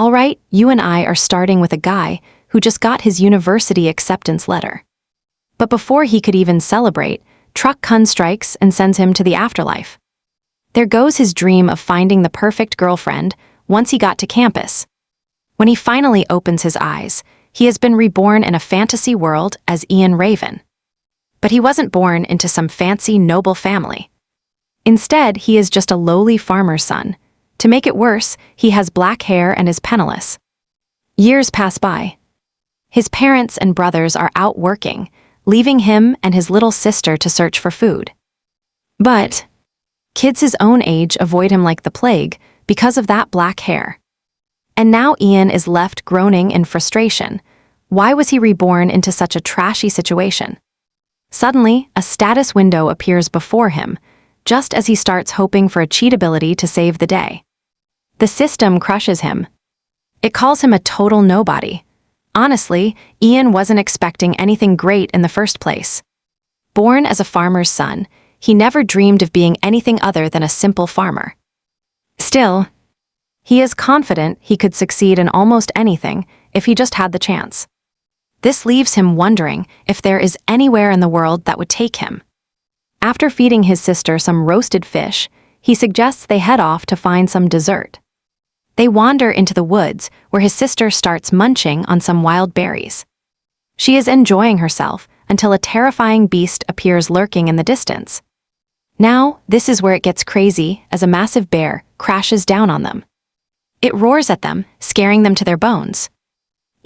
All right, you and I are starting with a guy who just got his university acceptance letter. But before he could even celebrate, Truck Kun strikes and sends him to the afterlife. There goes his dream of finding the perfect girlfriend once he got to campus. When he finally opens his eyes, he has been reborn in a fantasy world as Ian Raven. But he wasn't born into some fancy, noble family. Instead, he is just a lowly farmer's son. To make it worse, he has black hair and is penniless. Years pass by. His parents and brothers are out working, leaving him and his little sister to search for food. But kids his own age avoid him like the plague because of that black hair. And now Ian is left groaning in frustration. Why was he reborn into such a trashy situation? Suddenly, a status window appears before him, just as he starts hoping for a cheat ability to save the day. The system crushes him. It calls him a total nobody. Honestly, Ian wasn't expecting anything great in the first place. Born as a farmer's son, he never dreamed of being anything other than a simple farmer. Still, he is confident he could succeed in almost anything if he just had the chance. This leaves him wondering if there is anywhere in the world that would take him. After feeding his sister some roasted fish, he suggests they head off to find some dessert. They wander into the woods, where his sister starts munching on some wild berries. She is enjoying herself until a terrifying beast appears lurking in the distance. Now, this is where it gets crazy as a massive bear crashes down on them. It roars at them, scaring them to their bones.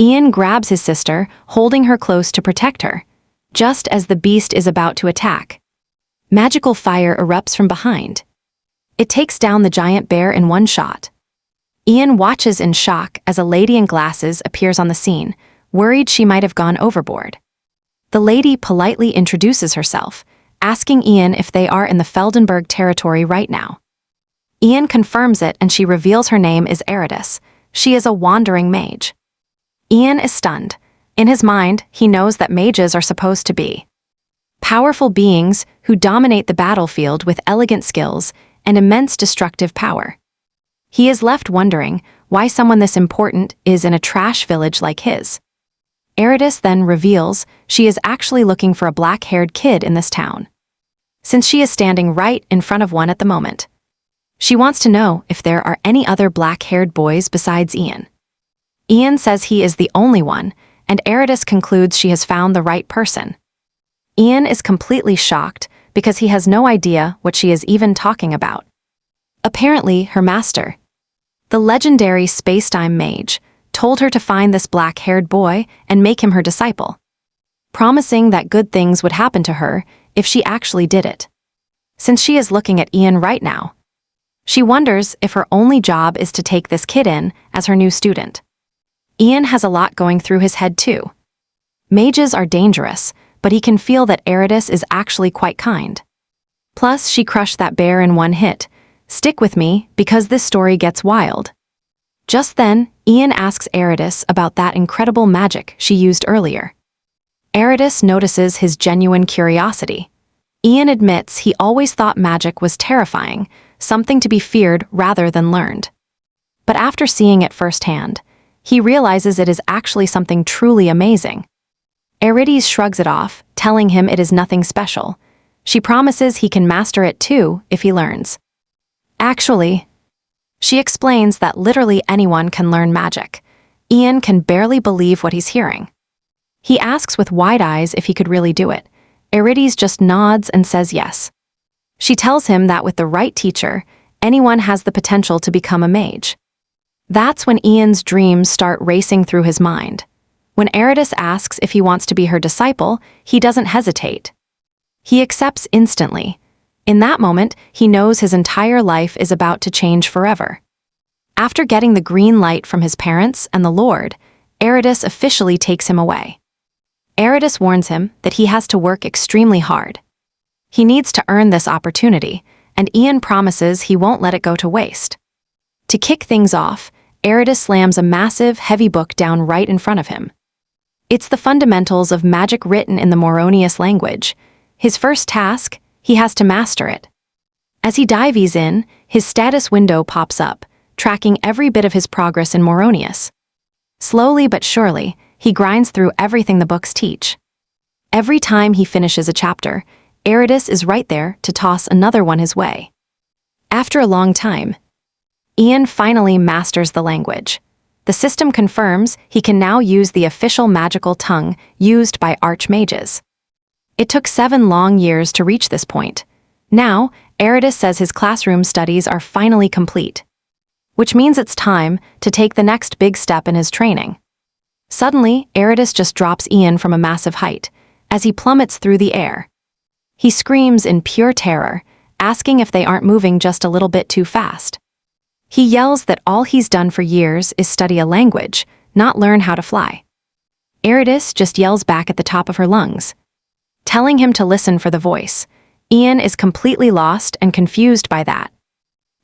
Ian grabs his sister, holding her close to protect her, just as the beast is about to attack. Magical fire erupts from behind. It takes down the giant bear in one shot. Ian watches in shock as a lady in glasses appears on the scene, worried she might have gone overboard. The lady politely introduces herself, asking Ian if they are in the Feldenberg territory right now. Ian confirms it and she reveals her name is Eridus. She is a wandering mage. Ian is stunned. In his mind, he knows that mages are supposed to be powerful beings who dominate the battlefield with elegant skills and immense destructive power. He is left wondering why someone this important is in a trash village like his. Eridus then reveals she is actually looking for a black-haired kid in this town, since she is standing right in front of one at the moment. She wants to know if there are any other black-haired boys besides Ian. Ian says he is the only one, and Eridus concludes she has found the right person. Ian is completely shocked because he has no idea what she is even talking about. Apparently, her master, the legendary space-time mage, told her to find this black-haired boy and make him her disciple, promising that good things would happen to her if she actually did it. Since she is looking at Ian right now, she wonders if her only job is to take this kid in as her new student. Ian has a lot going through his head too. Mages are dangerous, but he can feel that Eridus is actually quite kind. Plus, she crushed that bear in one hit. Stick with me, because this story gets wild. Just then, Ian asks Eridus about that incredible magic she used earlier. Eridus notices his genuine curiosity. Ian admits he always thought magic was terrifying, something to be feared rather than learned. But after seeing it firsthand, he realizes it is actually something truly amazing. Eridus shrugs it off, telling him it is nothing special. She promises he can master it too if he learns. Actually, she explains that literally anyone can learn magic. Ian can barely believe what he's hearing. He asks with wide eyes if he could really do it. Eridus just nods and says yes. She tells him that with the right teacher, anyone has the potential to become a mage. That's when Ian's dreams start racing through his mind. When Eridus asks if he wants to be her disciple, he doesn't hesitate. He accepts instantly. In that moment, he knows his entire life is about to change forever. After getting the green light from his parents and the Lord, Eridus officially takes him away. Eridus warns him that he has to work extremely hard. He needs to earn this opportunity, and Ian promises he won't let it go to waste. To kick things off, Eridus slams a massive, heavy book down right in front of him. It's the fundamentals of magic written in the Moronius language. His first task, he has to master it. As he dives in, his status window pops up, tracking every bit of his progress in Moronius. Slowly but surely, he grinds through everything the books teach. Every time he finishes a chapter, Eurydice is right there to toss another one his way. After a long time, Ian finally masters the language. The system confirms he can now use the official magical tongue used by archmages. It took 7 long years to reach this point. Now, Eurydice says his classroom studies are finally complete, which means it's time to take the next big step in his training. Suddenly, Eurydice just drops Ian from a massive height, as he plummets through the air. He screams in pure terror, asking if they aren't moving just a little bit too fast. He yells that all he's done for years is study a language, not learn how to fly. Eurydice just yells back at the top of her lungs, telling him to listen for the voice. Ian is completely lost and confused by that.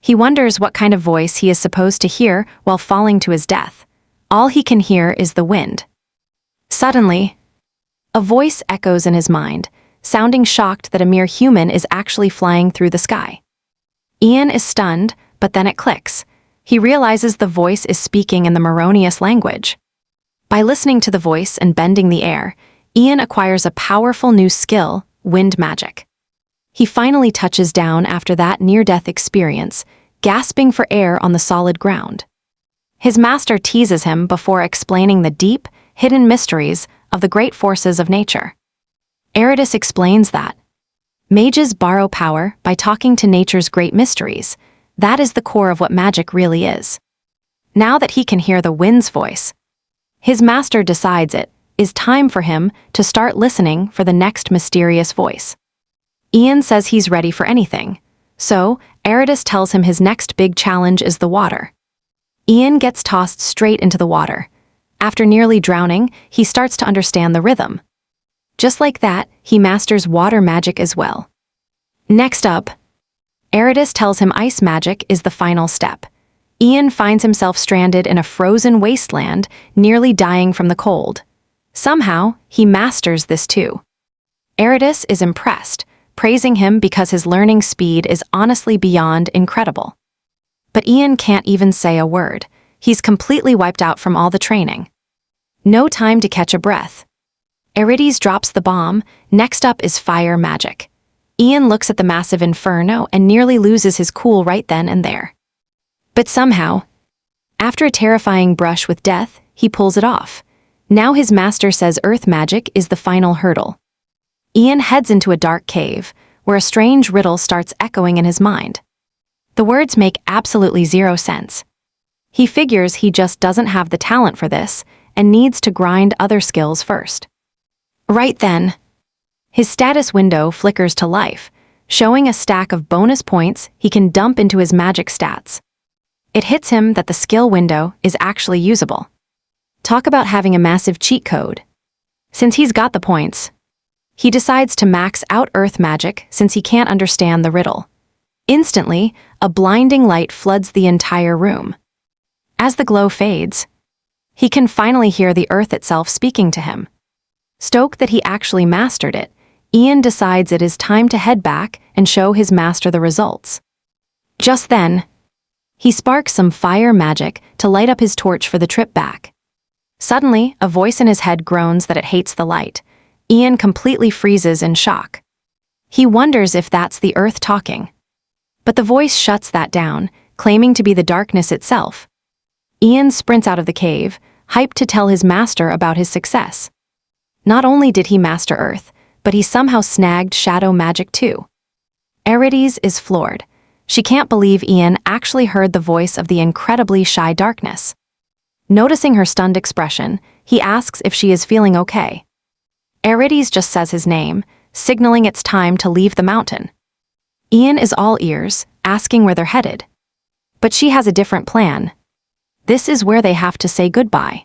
He wonders what kind of voice he is supposed to hear while falling to his death. All he can hear is the wind. Suddenly, a voice echoes in his mind, sounding shocked that a mere human is actually flying through the sky. Ian is stunned, but then it clicks. He realizes the voice is speaking in the Moronius language. By listening to the voice and bending the air, Ian acquires a powerful new skill, wind magic. He finally touches down after that near-death experience, gasping for air on the solid ground. His master teases him before explaining the deep, hidden mysteries of the great forces of nature. Eurydice explains that mages borrow power by talking to nature's great mysteries. That is the core of what magic really is. Now that he can hear the wind's voice, his master decides it is time for him to start listening for the next mysterious voice. Ian says he's ready for anything, so Eurydice tells him his next big challenge is the water. Ian gets tossed straight into the water. After nearly drowning, he starts to understand the rhythm. Just like that, he masters water magic as well. Next up, Eurydice tells him ice magic is the final step. Ian finds himself stranded in a frozen wasteland, nearly dying from the cold. Somehow, he masters this too. Eurydice is impressed, praising him because his learning speed is honestly beyond incredible. But Ian can't even say a word. He's completely wiped out from all the training. No time to catch a breath. Eurydice drops the bomb. Next up is fire magic. Ian looks at the massive inferno and nearly loses his cool right then and there. But somehow, after a terrifying brush with death, he pulls it off. Now his master says earth magic is the final hurdle. Ian heads into a dark cave, where a strange riddle starts echoing in his mind. The words make absolutely zero sense. He figures he just doesn't have the talent for this and needs to grind other skills first. Right then, his status window flickers to life, showing a stack of bonus points he can dump into his magic stats. It hits him that the skill window is actually usable. Talk about having a massive cheat code. Since he's got the points, he decides to max out earth magic since he can't understand the riddle. Instantly, a blinding light floods the entire room. As the glow fades, he can finally hear the earth itself speaking to him. Stoked that he actually mastered it, Ian decides it is time to head back and show his master the results. Just then, he sparks some fire magic to light up his torch for the trip back. Suddenly, a voice in his head groans that it hates the light. Ian completely freezes in shock. He wonders if that's the earth talking. But the voice shuts that down, claiming to be the darkness itself. Ian sprints out of the cave, hyped to tell his master about his success. Not only did he master earth, but he somehow snagged shadow magic too. Eurydice is floored. She can't believe Ian actually heard the voice of the incredibly shy darkness. Noticing her stunned expression, he asks if she is feeling okay. Eurydice just says his name, signaling it's time to leave the mountain. Ian is all ears, asking where they're headed. But she has a different plan. This is where they have to say goodbye.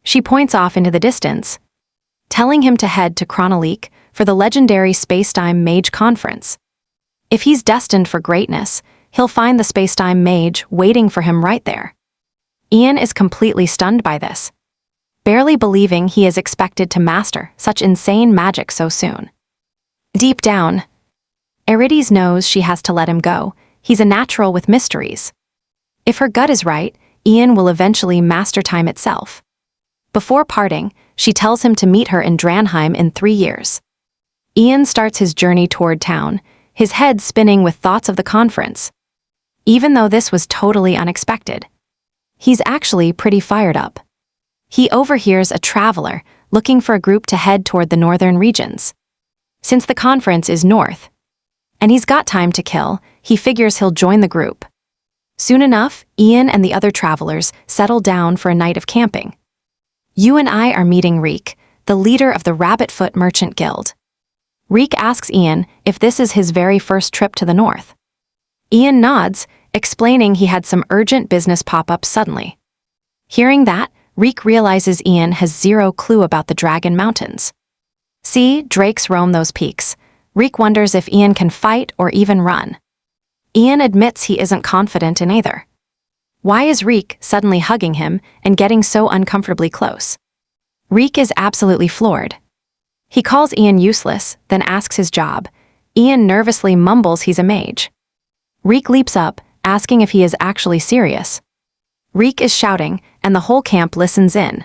She points off into the distance, telling him to head to Chronolique for the legendary Spacetime Mage Conference. If he's destined for greatness, he'll find the Spacetime Mage waiting for him right there. Ian is completely stunned by this, barely believing he is expected to master such insane magic so soon. Deep down, Eurydice knows she has to let him go. He's a natural with mysteries. If her gut is right, Ian will eventually master time itself. Before parting, she tells him to meet her in Dranheim in 3 years. Ian starts his journey toward town, his head spinning with thoughts of the conference. Even though this was totally unexpected, he's actually pretty fired up. He overhears a traveler looking for a group to head toward the northern regions. Since the conference is north, and he's got time to kill, he figures he'll join the group. Soon enough, Ian and the other travelers settle down for a night of camping. You and I are meeting Reek, the leader of the Rabbitfoot Merchant Guild. Reek asks Ian if this is his very first trip to the north. Ian nods, explaining he had some urgent business pop up suddenly. Hearing that, Reek realizes Ian has zero clue about the Dragon Mountains. See, drakes roam those peaks. Reek wonders if Ian can fight or even run. Ian admits he isn't confident in either. Why is Reek suddenly hugging him and getting so uncomfortably close? Reek is absolutely floored. He calls Ian useless, then asks his job. Ian nervously mumbles he's a mage. Reek leaps up, asking if he is actually serious. Reek is shouting, and the whole camp listens in.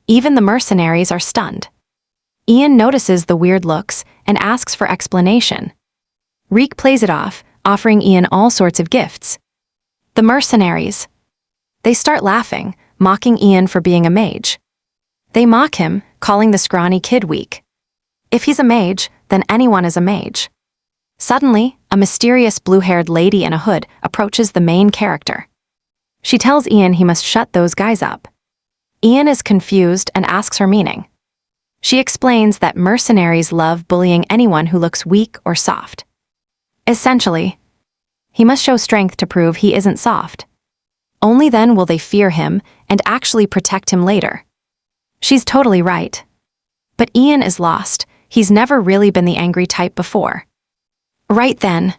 Even the mercenaries are stunned. Ian notices the weird looks and asks for explanation. Reek plays it off, offering Ian all sorts of gifts. The mercenaries. They start laughing, mocking Ian for being a mage. They mock him, calling the scrawny kid weak. If he's a mage, then anyone is a mage. Suddenly, a mysterious blue-haired lady in a hood approaches the main character. She tells Ian he must shut those guys up. Ian is confused and asks her meaning. She explains that mercenaries love bullying anyone who looks weak or soft. Essentially, he must show strength to prove he isn't soft. Only then will they fear him and actually protect him later. She's totally right. But Ian is lost. He's never really been the angry type before. Right then,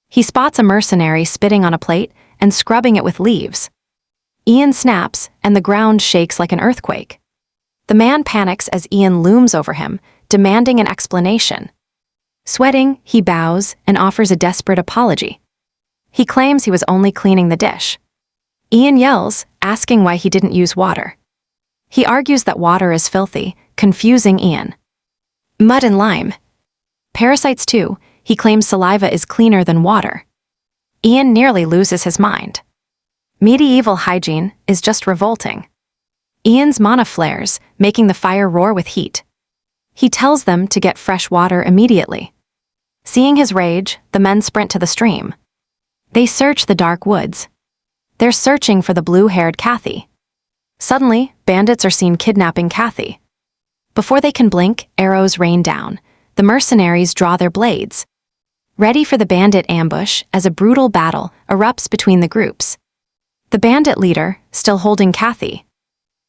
he spots a mercenary spitting on a plate and scrubbing it with leaves. Ian snaps, and the ground shakes like an earthquake. The man panics as Ian looms over him, demanding an explanation. Sweating, he bows and offers a desperate apology. He claims he was only cleaning the dish. Ian yells, asking why he didn't use water. He argues that water is filthy, confusing Ian. Mud and lime. Parasites too, he claims saliva is cleaner than water. Ian nearly loses his mind. Medieval hygiene is just revolting. Ian's mana flares, making the fire roar with heat. He tells them to get fresh water immediately. Seeing his rage, the men sprint to the stream. They search the dark woods. They're searching for the blue-haired Kathy. Suddenly, bandits are seen kidnapping Kathy. Before they can blink, arrows rain down. The mercenaries draw their blades, ready for the bandit ambush as a brutal battle erupts between the groups. The bandit leader, still holding Kathy,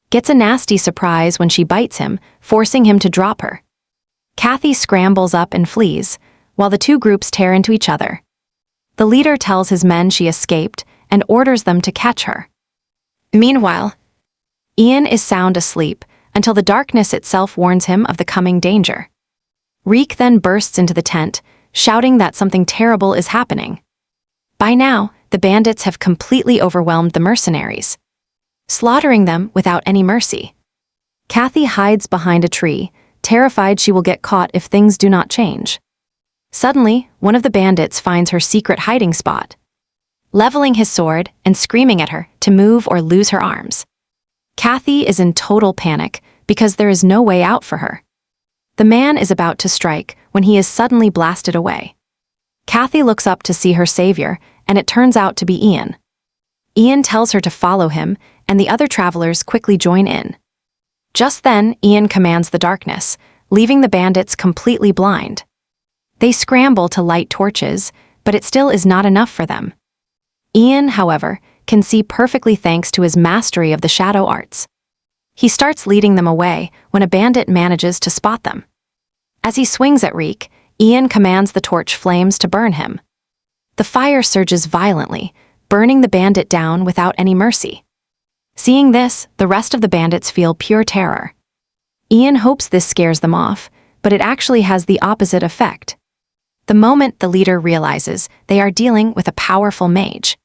gets a nasty surprise when she bites him, forcing him to drop her. Kathy scrambles up and flees, while the two groups tear into each other. The leader tells his men she escaped and orders them to catch her. Meanwhile, Ian is sound asleep until the darkness itself warns him of the coming danger. Reek then bursts into the tent, shouting that something terrible is happening. By now, the bandits have completely overwhelmed the mercenaries, slaughtering them without any mercy. Kathy hides behind a tree, terrified she will get caught if things do not change. Suddenly, one of the bandits finds her secret hiding spot, leveling his sword and screaming at her to move or lose her arms. Kathy is in total panic because there is no way out for her. The man is about to strike when he is suddenly blasted away. Kathy looks up to see her savior, and it turns out to be Ian. Ian tells her to follow him, and the other travelers quickly join in. Just then, Ian commands the darkness, leaving the bandits completely blind. They scramble to light torches, but it still is not enough for them. Ian, however, can see perfectly thanks to his mastery of the shadow arts. He starts leading them away when a bandit manages to spot them. As he swings at Reek, Ian commands the torch flames to burn him. The fire surges violently, burning the bandit down without any mercy. Seeing this, the rest of the bandits feel pure terror. Ian hopes this scares them off, but it actually has the opposite effect. The moment the leader realizes they are dealing with a powerful mage,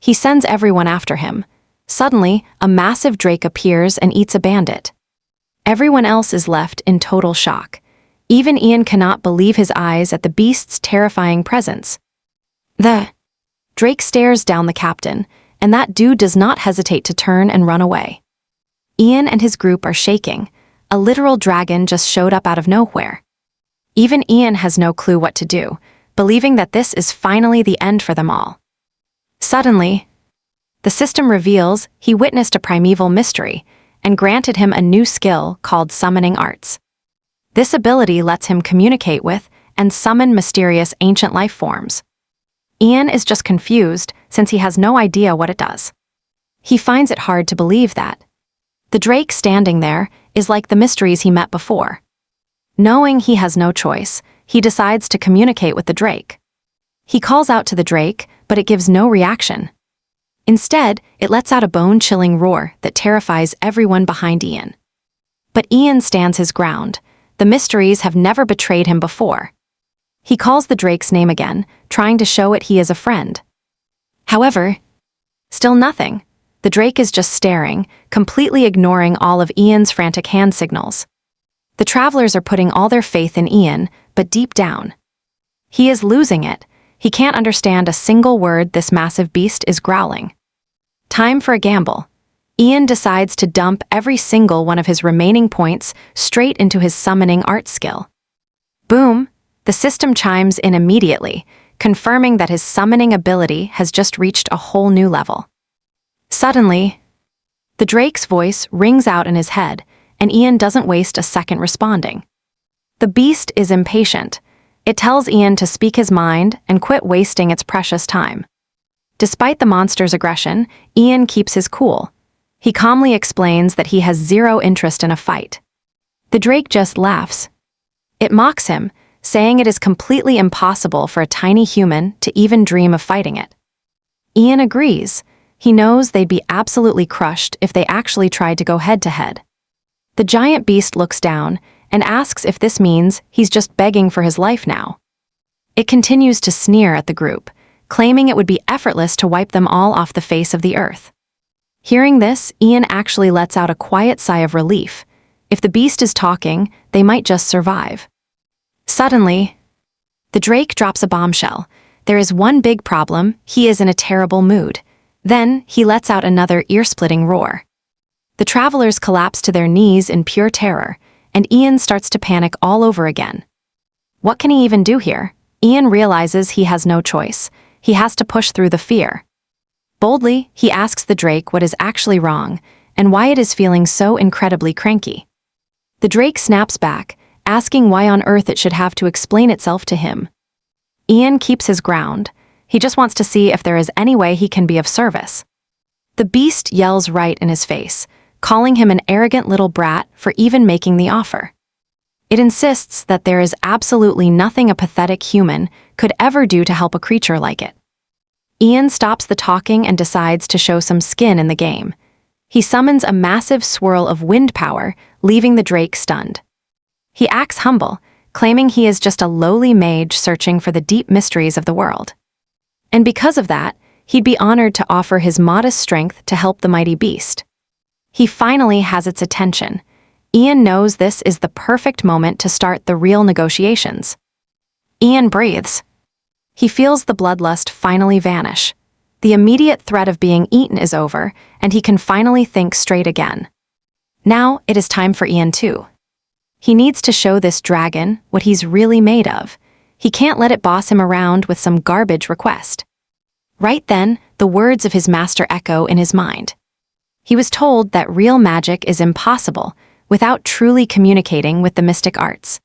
He sends everyone after him. Suddenly, a massive drake appears and eats a bandit. Everyone else is left in total shock. Even Ian cannot believe his eyes at the beast's terrifying presence. The drake stares down the captain, and that dude does not hesitate to turn and run away. Ian and his group are shaking. A literal dragon just showed up out of nowhere. Even Ian has no clue what to do, believing that this is finally the end for them all. Suddenly, the system reveals he witnessed a primeval mystery and granted him a new skill called summoning arts. This ability lets him communicate with and summon mysterious ancient life forms. Ian is just confused since he has no idea what it does. He finds it hard to believe that the drake standing there is like the mysteries he met before. Knowing he has no choice, he decides to communicate with the drake. He calls out to the drake, but it gives no reaction. Instead, it lets out a bone-chilling roar that terrifies everyone behind Ian. But Ian stands his ground. The mysteries have never betrayed him before. He calls the drake's name again, trying to show it he is a friend. However, still nothing. The drake is just staring, completely ignoring all of Ian's frantic hand signals. The travelers are putting all their faith in Ian, but deep down, he is losing it. He can't understand a single word this massive beast is growling. Time for a gamble. Ian decides to dump every single one of his remaining points straight into his summoning art skill. Boom! The system chimes in immediately, confirming that his summoning ability has just reached a whole new level. Suddenly, the drake's voice rings out in his head, and Ian doesn't waste a second responding. The beast is impatient. It tells Ian to speak his mind and quit wasting its precious time. Despite the monster's aggression, Ian keeps his cool. He calmly explains that he has zero interest in a fight. The drake just laughs. It mocks him, saying it is completely impossible for a tiny human to even dream of fighting it. Ian agrees. He knows they'd be absolutely crushed if they actually tried to go head-to-head. The giant beast looks down and asks if this means he's just begging for his life now. It continues to sneer at the group, claiming it would be effortless to wipe them all off the face of the earth. Hearing this, Ian actually lets out a quiet sigh of relief. If the beast is talking, they might just survive. Suddenly, the drake drops a bombshell. There is one big problem: he is in a terrible mood. Then, he lets out another ear-splitting roar. The travelers collapse to their knees in pure terror, and Ian starts to panic all over again. What can he even do here? Ian realizes he has no choice. He has to push through the fear. Boldly, he asks the drake what is actually wrong, and why it is feeling so incredibly cranky. The drake snaps back, asking why on earth it should have to explain itself to him. Ian keeps his ground. He just wants to see if there is any way he can be of service. The beast yells right in his face, calling him an arrogant little brat for even making the offer. It insists that there is absolutely nothing a pathetic human could ever do to help a creature like it. Ian stops the talking and decides to show some skin in the game. He summons a massive swirl of wind power, leaving the drake stunned. He acts humble, claiming he is just a lowly mage searching for the deep mysteries of the world. And because of that, he'd be honored to offer his modest strength to help the mighty beast. He finally has its attention. Ian knows this is the perfect moment to start the real negotiations. Ian breathes. He feels the bloodlust finally vanish. The immediate threat of being eaten is over, and he can finally think straight again. Now it is time for Ian too. He needs to show this dragon what he's really made of. He can't let it boss him around with some garbage request. Right then, the words of his master echo in his mind. He was told that real magic is impossible without truly communicating with the mystic arts.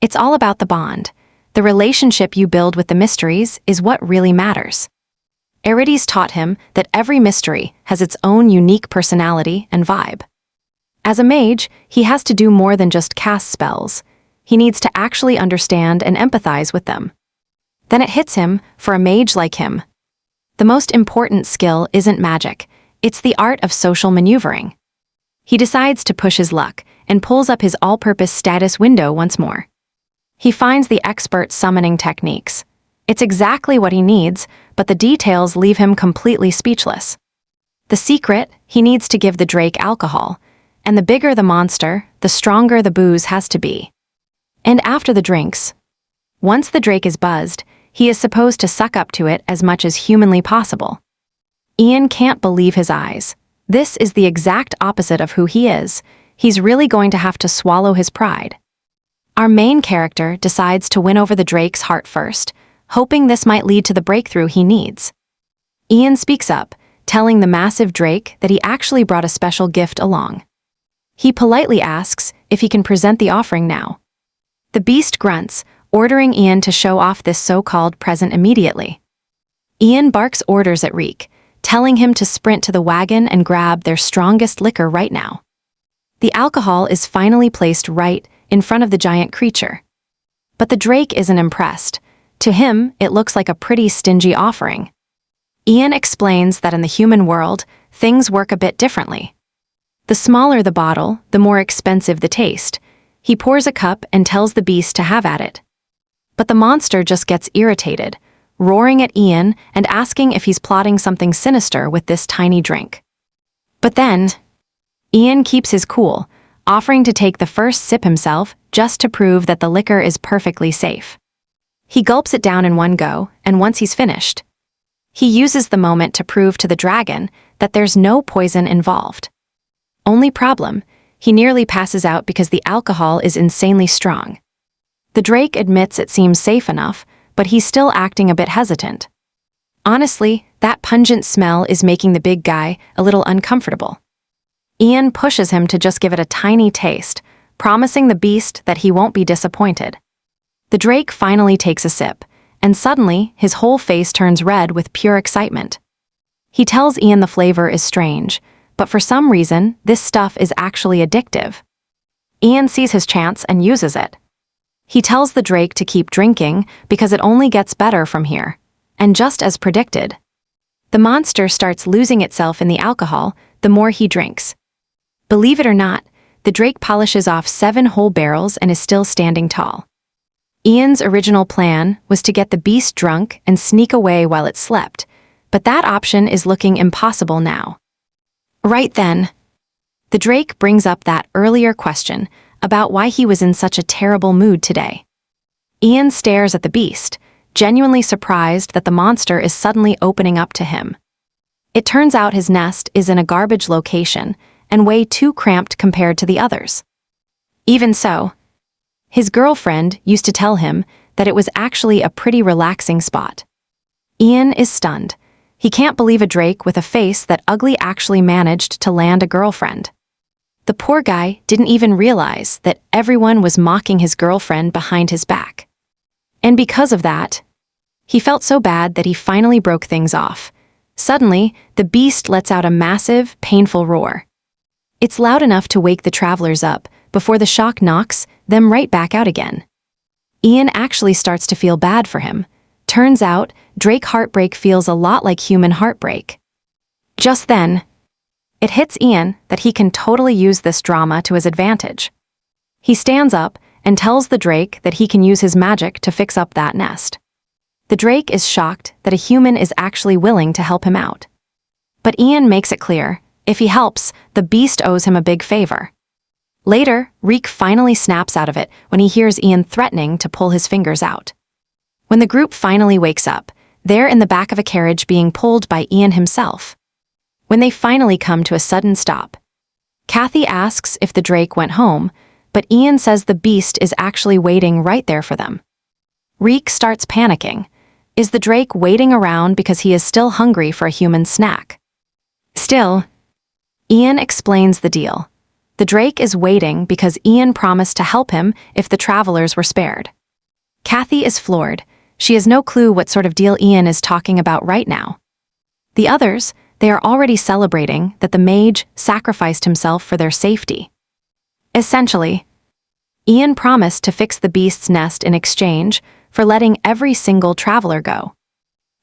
It's all about the bond. The relationship you build with the mysteries is what really matters. Erides taught him that every mystery has its own unique personality and vibe. As a mage, he has to do more than just cast spells. He needs to actually understand and empathize with them. Then it hits him, for a mage like him, the most important skill isn't magic, it's the art of social maneuvering. He decides to push his luck and pulls up his all-purpose status window once more. He finds the expert summoning techniques. It's exactly what he needs, but the details leave him completely speechless. The secret, he needs to give the drake alcohol, and the bigger the monster, the stronger the booze has to be. And after the drinks, once the drake is buzzed, he is supposed to suck up to it as much as humanly possible. Ian can't believe his eyes. This is the exact opposite of who he is. He's really going to have to swallow his pride. Our main character decides to win over the drake's heart first, hoping this might lead to the breakthrough he needs. Ian speaks up, telling the massive drake that he actually brought a special gift along. He politely asks if he can present the offering now. The beast grunts, ordering Ian to show off this so-called present immediately. Ian barks orders at Reek, telling him to sprint to the wagon and grab their strongest liquor right now. The alcohol is finally placed right in front of the giant creature. But the drake isn't impressed. To him, it looks like a pretty stingy offering. Ian explains that in the human world, things work a bit differently. The smaller the bottle, the more expensive the taste. He pours a cup and tells the beast to have at it. But the monster just gets irritated, roaring at Ian and asking if he's plotting something sinister with this tiny drink. But then, Ian keeps his cool, offering to take the first sip himself just to prove that the liquor is perfectly safe. He gulps it down in one go, and once he's finished, he uses the moment to prove to the dragon that there's no poison involved. Only problem, he nearly passes out because the alcohol is insanely strong. The drake admits it seems safe enough, but he's still acting a bit hesitant. Honestly, that pungent smell is making the big guy a little uncomfortable. Ian pushes him to just give it a tiny taste, promising the beast that he won't be disappointed. The drake finally takes a sip, and suddenly his whole face turns red with pure excitement. He tells Ian the flavor is strange, but for some reason, this stuff is actually addictive. Ian sees his chance and uses it. He tells the drake to keep drinking because it only gets better from here, and just as predicted, the monster starts losing itself in the alcohol the more he drinks. Believe it or not, the drake polishes off 7 whole barrels and is still standing tall. Ian's original plan was to get the beast drunk and sneak away while it slept, but that option is looking impossible now. Right then, the drake brings up that earlier question about why he was in such a terrible mood today. Ian stares at the beast, genuinely surprised that the monster is suddenly opening up to him. It turns out his nest is in a garbage location and way too cramped compared to the others. Even so, his girlfriend used to tell him that it was actually a pretty relaxing spot. Ian is stunned. He can't believe a drake with a face that ugly actually managed to land a girlfriend. The poor guy didn't even realize that everyone was mocking his girlfriend behind his back. And because of that, he felt so bad that he finally broke things off. Suddenly, the beast lets out a massive, painful roar. It's loud enough to wake the travelers up before the shock knocks them right back out again. Ian actually starts to feel bad for him. Turns out, drake heartbreak feels a lot like human heartbreak. Just then, it hits Ian that he can totally use this drama to his advantage. He stands up and tells the drake that he can use his magic to fix up that nest. The drake is shocked that a human is actually willing to help him out. But Ian makes it clear, if he helps, the beast owes him a big favor. Later, Reek finally snaps out of it when he hears Ian threatening to pull his fingers out. When the group finally wakes up, they're in the back of a carriage being pulled by Ian himself. When they finally come to a sudden stop, Kathy asks if the drake went home, but Ian says the beast is actually waiting right there for them. Reek starts panicking. Is the drake waiting around because he is still hungry for a human snack? Still, Ian explains the deal. The drake is waiting because Ian promised to help him if the travelers were spared. Kathy is floored. She has no clue what sort of deal Ian is talking about right now. The others, they are already celebrating that the mage sacrificed himself for their safety. Essentially, Ian promised to fix the beast's nest in exchange for letting every single traveler go.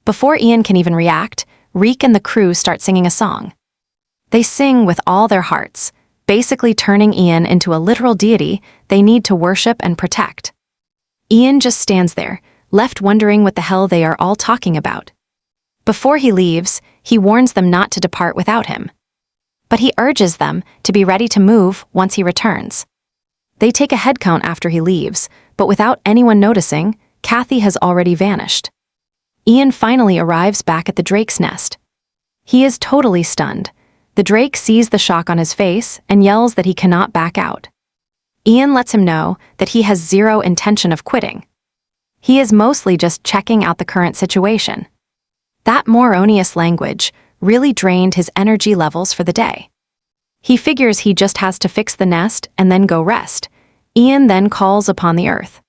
Before Ian can even react, Reek and the crew start singing a song. They sing with all their hearts, basically turning Ian into a literal deity they need to worship and protect. Ian just stands there, left wondering what the hell they are all talking about. Before he leaves, he warns them not to depart without him. But he urges them to be ready to move once he returns. They take a head count after he leaves, but without anyone noticing, Kathy has already vanished. Ian finally arrives back at the drake's nest. He is totally stunned. The drake sees the shock on his face and yells that he cannot back out. Ian lets him know that he has zero intention of quitting. He is mostly just checking out the current situation. That moronious language really drained his energy levels for the day. He figures he just has to fix the nest and then go rest. Ian then calls upon the earth.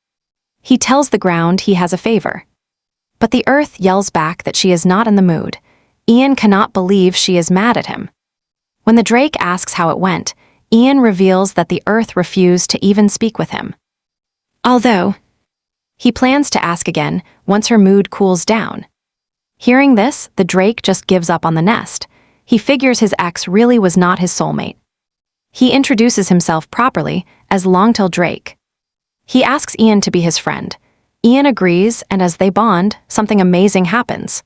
He tells the ground he has a favor. But the earth yells back that she is not in the mood. Ian cannot believe she is mad at him. When the drake asks how it went, Ian reveals that the earth refused to even speak with him. Although, he plans to ask again once her mood cools down. Hearing this, the drake just gives up on the nest. He figures his ex really was not his soulmate. He introduces himself properly as Longtail Drake. He asks Ian to be his friend. Ian agrees, and as they bond, something amazing happens.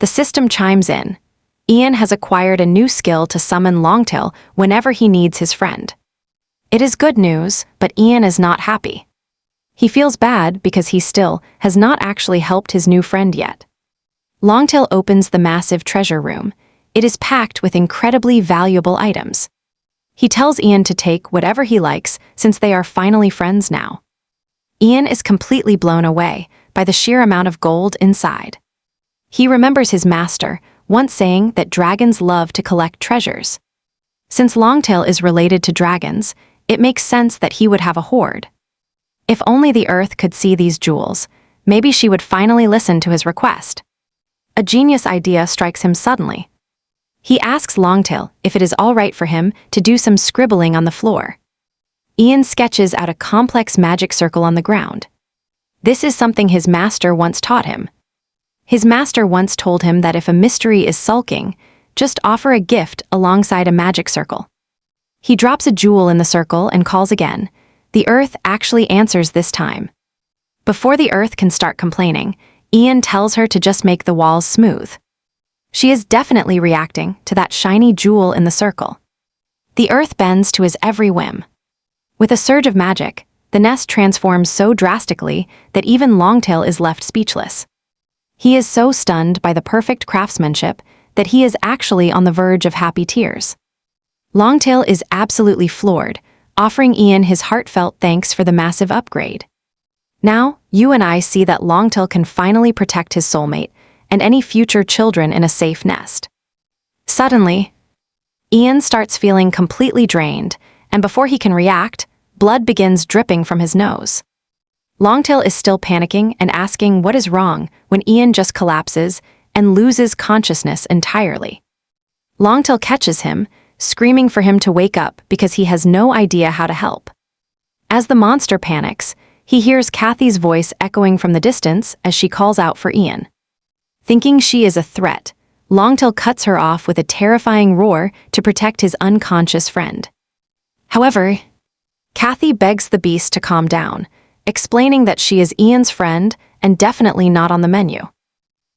The system chimes in. Ian has acquired a new skill to summon Longtail whenever he needs his friend. It is good news, but Ian is not happy. He feels bad because he still has not actually helped his new friend yet. Longtail opens the massive treasure room. It is packed with incredibly valuable items. He tells Ian to take whatever he likes since they are finally friends now. Ian is completely blown away by the sheer amount of gold inside. He remembers his master once saying that dragons love to collect treasures. Since Longtail is related to dragons, it makes sense that he would have a hoard. If only the earth could see these jewels, maybe she would finally listen to his request. A genius idea strikes him suddenly. He asks Longtail if it is all right for him to do some scribbling on the floor. Ian sketches out a complex magic circle on the ground. This is something his master once taught him. His master once told him that if a mystery is sulking, just offer a gift alongside a magic circle. He drops a jewel in the circle and calls again. The earth actually answers this time. Before the earth can start complaining, Ian tells her to just make the walls smooth. She is definitely reacting to that shiny jewel in the circle. The earth bends to his every whim. With a surge of magic, the nest transforms so drastically that even Longtail is left speechless. He is so stunned by the perfect craftsmanship that he is actually on the verge of happy tears. Longtail is absolutely floored, offering Ian his heartfelt thanks for the massive upgrade. Now, you and I see that Longtail can finally protect his soulmate and any future children in a safe nest. Suddenly, Ian starts feeling completely drained, and before he can react, blood begins dripping from his nose. Longtail is still panicking and asking what is wrong when Ian just collapses and loses consciousness entirely. Longtail catches him, screaming for him to wake up because he has no idea how to help. As the monster panics, he hears Kathy's voice echoing from the distance as she calls out for Ian. Thinking she is a threat, Longtail cuts her off with a terrifying roar to protect his unconscious friend. However, Kathy begs the beast to calm down, explaining that she is Ian's friend and definitely not on the menu.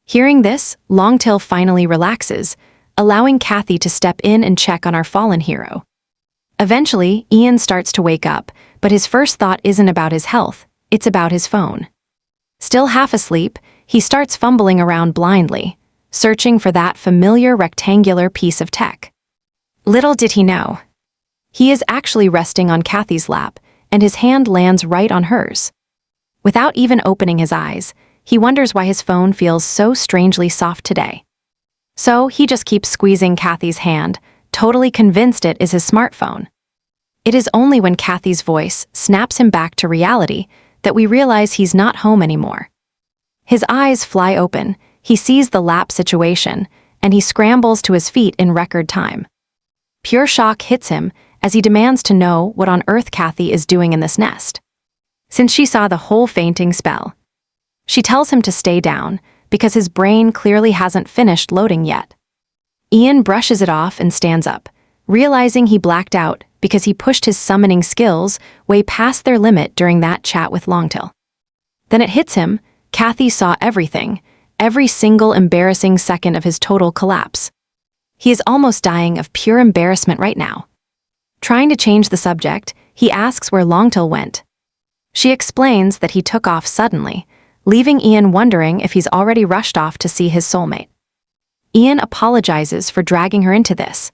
Hearing this, Longtail finally relaxes, allowing Kathy to step in and check on our fallen hero. Eventually, Ian starts to wake up, but his first thought isn't about his health, it's about his phone. Still half asleep, he starts fumbling around blindly, searching for that familiar rectangular piece of tech. Little did he know, he is actually resting on Kathy's lap, and his hand lands right on hers. Without even opening his eyes, he wonders why his phone feels so strangely soft today. So he just keeps squeezing Kathy's hand, totally convinced it is his smartphone. It is only when Kathy's voice snaps him back to reality that we realize he's not home anymore. His eyes fly open, he sees the lap situation, and he scrambles to his feet in record time. Pure shock hits him as he demands to know what on earth Kathy is doing in this nest, since she saw the whole fainting spell. She tells him to stay down because his brain clearly hasn't finished loading yet. Ian brushes it off and stands up, realizing he blacked out because he pushed his summoning skills way past their limit during that chat with Longtail. Then it hits him, Kathy saw everything, every single embarrassing second of his total collapse. He is almost dying of pure embarrassment right now. Trying to change the subject, he asks where Longtail went. She explains that he took off suddenly, leaving Ian wondering if he's already rushed off to see his soulmate. Ian apologizes for dragging her into this.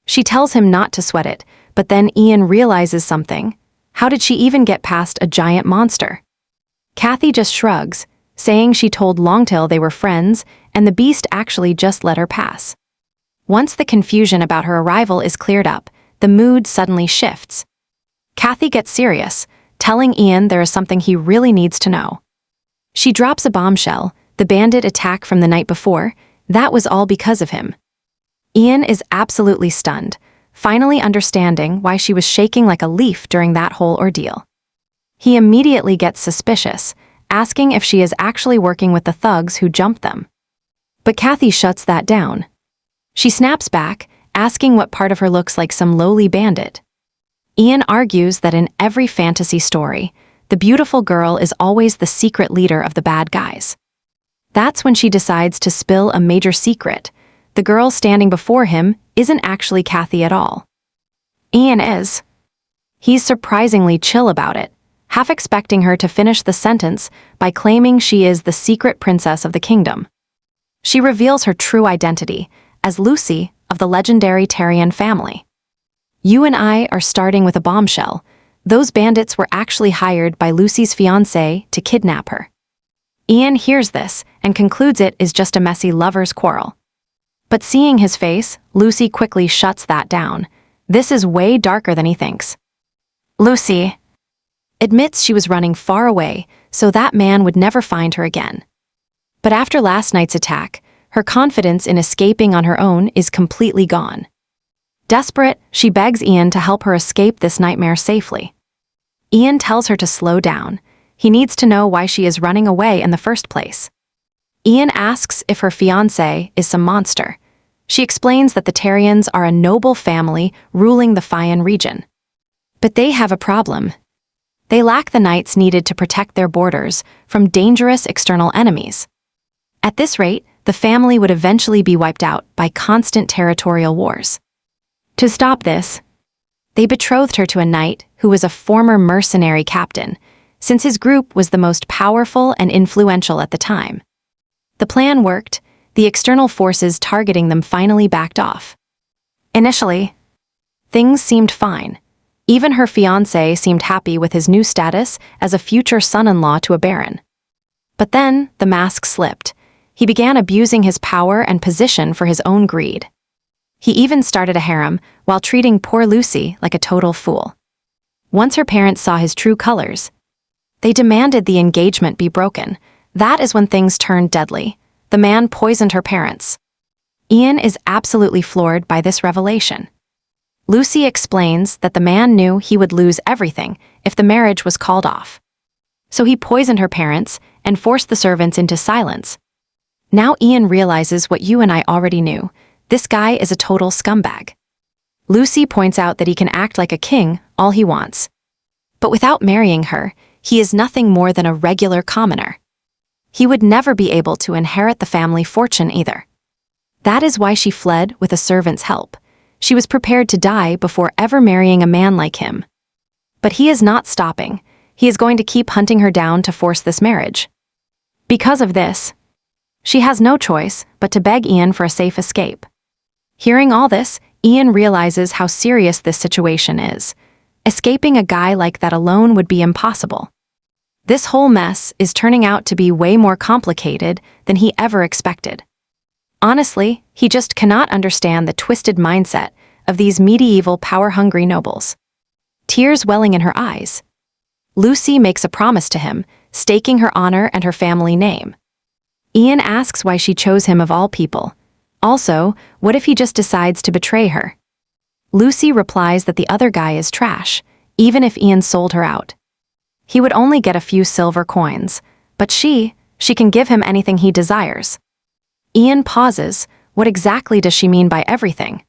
She tells him not to sweat it, but then Ian realizes something. How did she even get past a giant monster? Kathy just shrugs, saying she told Longtail they were friends and the beast actually just let her pass. Once the confusion about her arrival is cleared up, the mood suddenly shifts. Kathy gets serious, telling Ian there is something he really needs to know. She drops a bombshell, the bandit attack from the night before. That was all because of him. Ian is absolutely stunned, finally understanding why she was shaking like a leaf during that whole ordeal. He immediately gets suspicious, asking if she is actually working with the thugs who jumped them. But Kathy shuts that down. She snaps back, asking what part of her looks like some lowly bandit. Ian argues that in every fantasy story, the beautiful girl is always the secret leader of the bad guys. That's when she decides to spill a major secret. The girl standing before him isn't actually Kathy at all. Ian is. He's surprisingly chill about it, half expecting her to finish the sentence by claiming she is the secret princess of the kingdom. She reveals her true identity as Lucy of the legendary Tarian family. You and I are starting with a bombshell. Those bandits were actually hired by Lucy's fiancé to kidnap her. Ian hears this and concludes it is just a messy lover's quarrel. But seeing his face, Lucy quickly shuts that down. This is way darker than he thinks. Lucy admits she was running far away so that man would never find her again. But after last night's attack, her confidence in escaping on her own is completely gone. Desperate, she begs Ian to help her escape this nightmare safely. Ian tells her to slow down. He needs to know why she is running away in the first place. Ian asks if her fiancé is some monster. She explains that the Tarians are a noble family ruling the Fian region. But they have a problem. They lack the knights needed to protect their borders from dangerous external enemies. At this rate, the family would eventually be wiped out by constant territorial wars. To stop this, they betrothed her to a knight who was a former mercenary captain, since his group was the most powerful and influential at the time. The plan worked. The external forces targeting them finally backed off. Initially, things seemed fine. Even her fiancé seemed happy with his new status as a future son-in-law to a baron. But then, the mask slipped. He began abusing his power and position for his own greed. He even started a harem while treating poor Lucy like a total fool. Once her parents saw his true colors, they demanded the engagement be broken. That is when things turned deadly. The man poisoned her parents. Ian is absolutely floored by this revelation. Lucy explains that the man knew he would lose everything if the marriage was called off. So he poisoned her parents and forced the servants into silence. Now Ian realizes what you and I already knew. This guy is a total scumbag. Lucy points out that he can act like a king all he wants. But without marrying her, he is nothing more than a regular commoner. He would never be able to inherit the family fortune either. That is why she fled with a servant's help. She was prepared to die before ever marrying a man like him. But he is not stopping. He is going to keep hunting her down to force this marriage. Because of this, she has no choice but to beg Ian for a safe escape. Hearing all this, Ian realizes how serious this situation is. Escaping a guy like that alone would be impossible. This whole mess is turning out to be way more complicated than he ever expected. Honestly, he just cannot understand the twisted mindset of these medieval power-hungry nobles. Tears welling in her eyes, Lucy makes a promise to him, staking her honor and her family name. Ian asks why she chose him of all people. Also, what if he just decides to betray her? Lucy replies that the other guy is trash, even if Ian sold her out. He would only get a few silver coins, but she can give him anything he desires. Ian pauses. What exactly does she mean by everything?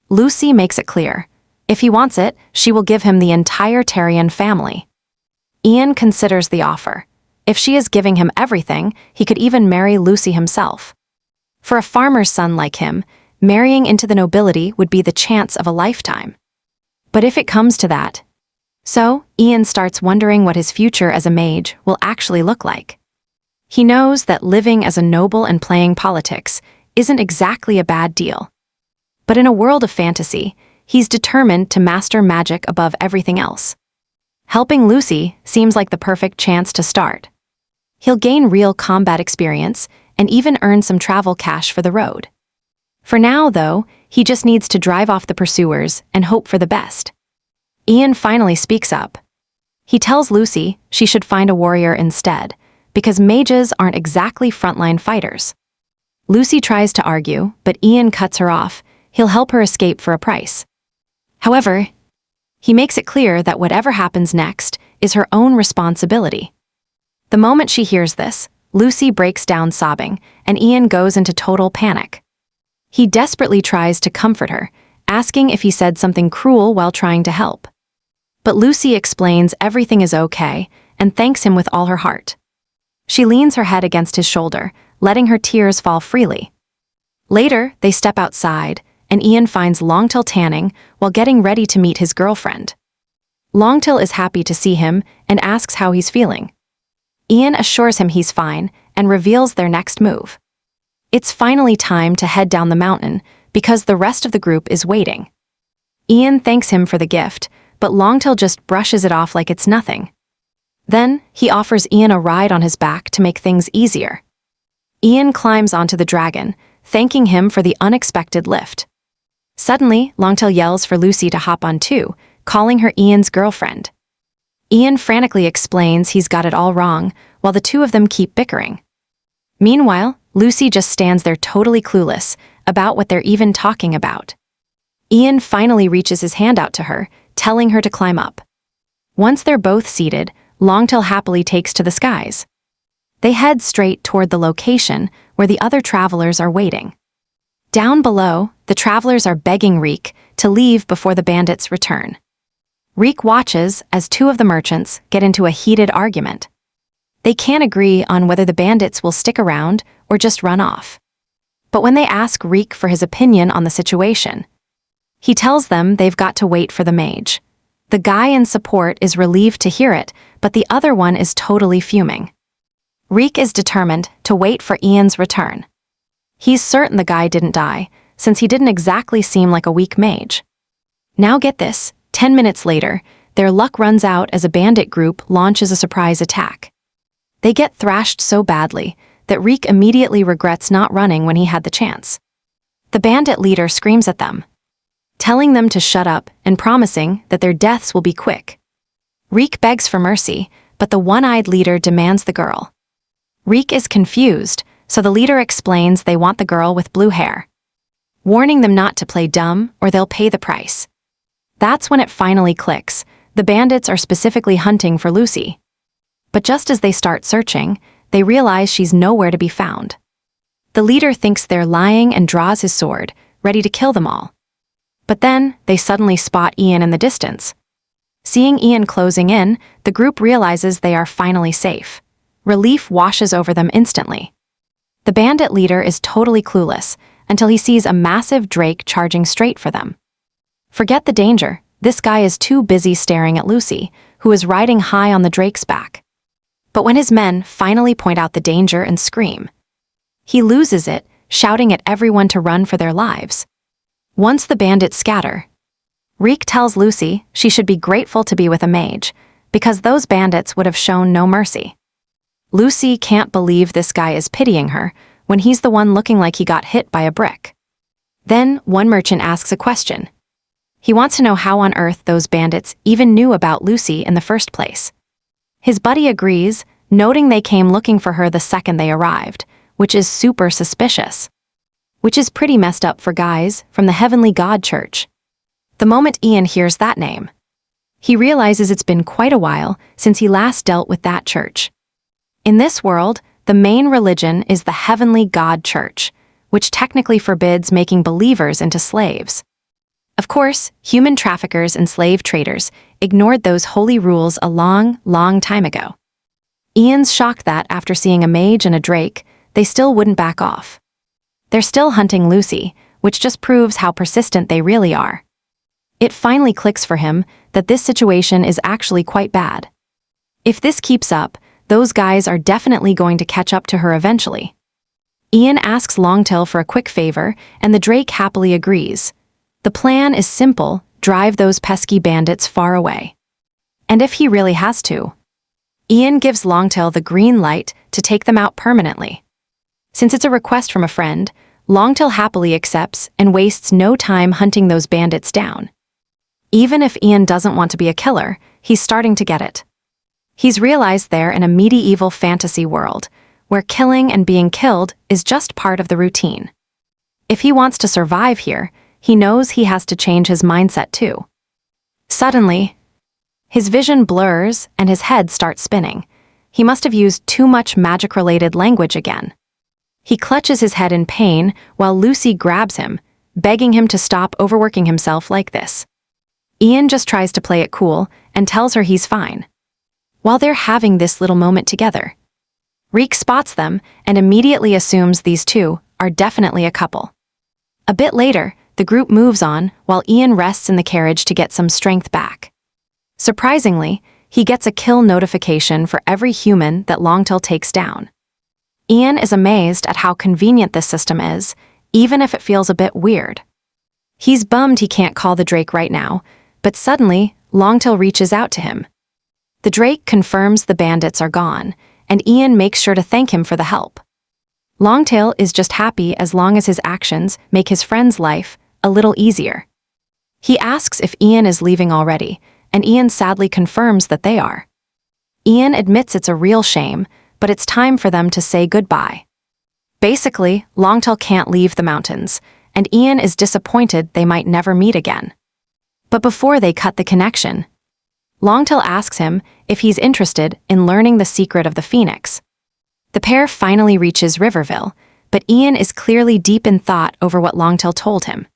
Lucy makes it clear. If he wants it, she will give him the entire Tarian family. Ian considers the offer. If she is giving him everything, he could even marry Lucy himself. For a farmer's son like him, marrying into the nobility would be the chance of a lifetime. But if it comes to that, so Ian starts wondering what his future as a mage will actually look like. He knows that living as a noble and playing politics isn't exactly a bad deal. But in a world of fantasy, he's determined to master magic above everything else. Helping Lucy seems like the perfect chance to start. He'll gain real combat experience and even earn some travel cash for the road. For now, though, he just needs to drive off the pursuers and hope for the best. Ian finally speaks up. He tells Lucy she should find a warrior instead, because mages aren't exactly frontline fighters. Lucy tries to argue, but Ian cuts her off. He'll help her escape for a price. However, he makes it clear that whatever happens next is her own responsibility. The moment she hears this, Lucy breaks down sobbing, and Ian goes into total panic. He desperately tries to comfort her, asking if he said something cruel while trying to help. But Lucy explains everything is okay and thanks him with all her heart. She leans her head against his shoulder, letting her tears fall freely. Later, they step outside, and Ian finds Longtail tanning while getting ready to meet his girlfriend. Longtail is happy to see him and asks how he's feeling. Ian assures him he's fine and reveals their next move. It's finally time to head down the mountain because the rest of the group is waiting. Ian thanks him for the gift, but Longtail just brushes it off like it's nothing. Then, he offers Ian a ride on his back to make things easier. Ian climbs onto the dragon, thanking him for the unexpected lift. Suddenly, Longtail yells for Lucy to hop on too, calling her Ian's girlfriend. Ian frantically explains he's got it all wrong, while the two of them keep bickering. Meanwhile, Lucy just stands there totally clueless about what they're even talking about. Ian finally reaches his hand out to her, telling her to climb up. Once they're both seated, Longtail happily takes to the skies. They head straight toward the location where the other travelers are waiting. Down below, the travelers are begging Reek to leave before the bandits return. Reek watches as two of the merchants get into a heated argument. They can't agree on whether the bandits will stick around or just run off. But when they ask Reek for his opinion on the situation, he tells them they've got to wait for the mage. The guy in support is relieved to hear it, but the other one is totally fuming. Reek is determined to wait for Ian's return. He's certain the guy didn't die, since he didn't exactly seem like a weak mage. Now get this, 10 minutes later, their luck runs out as a bandit group launches a surprise attack. They get thrashed so badly that Reek immediately regrets not running when he had the chance. The bandit leader screams at them, telling them to shut up and promising that their deaths will be quick. Reek begs for mercy, but the one-eyed leader demands the girl. Reek is confused, so the leader explains they want the girl with blue hair, warning them not to play dumb or they'll pay the price. That's when it finally clicks. The bandits are specifically hunting for Lucy. But just as they start searching, they realize she's nowhere to be found. The leader thinks they're lying and draws his sword, ready to kill them all. But then, they suddenly spot Ian in the distance. Seeing Ian closing in, the group realizes they are finally safe. Relief washes over them instantly. The bandit leader is totally clueless until he sees a massive drake charging straight for them. Forget the danger, this guy is too busy staring at Lucy, who is riding high on the drake's back. But when his men finally point out the danger and scream, he loses it, shouting at everyone to run for their lives. Once the bandits scatter, Reek tells Lucy she should be grateful to be with a mage, because those bandits would have shown no mercy. Lucy can't believe this guy is pitying her when he's the one looking like he got hit by a brick. Then one merchant asks a question. He wants to know how on earth those bandits even knew about Lucy in the first place. His buddy agrees, noting they came looking for her the second they arrived, which is super suspicious. Which is pretty messed up for guys from the Heavenly God Church. The moment Ian hears that name, he realizes it's been quite a while since he last dealt with that church. In this world, the main religion is the Heavenly God Church, which technically forbids making believers into slaves. Of course, human traffickers and slave traders ignored those holy rules a long, long time ago. Ian's shocked that, after seeing a mage and a drake, they still wouldn't back off. They're still hunting Lucy, which just proves how persistent they really are. It finally clicks for him that this situation is actually quite bad. If this keeps up, those guys are definitely going to catch up to her eventually. Ian asks Longtail for a quick favor, and the drake happily agrees. The plan is simple: drive those pesky bandits far away. And if he really has to, Ian gives Longtail the green light to take them out permanently. Since it's a request from a friend, Longtail happily accepts and wastes no time hunting those bandits down. Even if Ian doesn't want to be a killer, he's starting to get it. He's realized they're in a medieval fantasy world, where killing and being killed is just part of the routine. If he wants to survive here, he knows he has to change his mindset too. Suddenly, his vision blurs and his head starts spinning. He must have used too much magic-related language again. He clutches his head in pain while Lucy grabs him, begging him to stop overworking himself like this. Ian just tries to play it cool and tells her he's fine. While they're having this little moment together, Reek spots them and immediately assumes these two are definitely a couple. A bit later, the group moves on while Ian rests in the carriage to get some strength back. Surprisingly, he gets a kill notification for every human that Longtail takes down. Ian is amazed at how convenient this system is, even if it feels a bit weird. He's bummed he can't call the drake right now, but suddenly, Longtail reaches out to him. The drake confirms the bandits are gone, and Ian makes sure to thank him for the help. Longtail is just happy as long as his actions make his friend's life a little easier. He asks if Ian is leaving already, and Ian sadly confirms that they are. Ian admits it's a real shame, but it's time for them to say goodbye. Basically, Longtail can't leave the mountains, and Ian is disappointed they might never meet again. But before they cut the connection, Longtail asks him if he's interested in learning the secret of the phoenix. The pair finally reaches Riverville, but Ian is clearly deep in thought over what Longtail told him.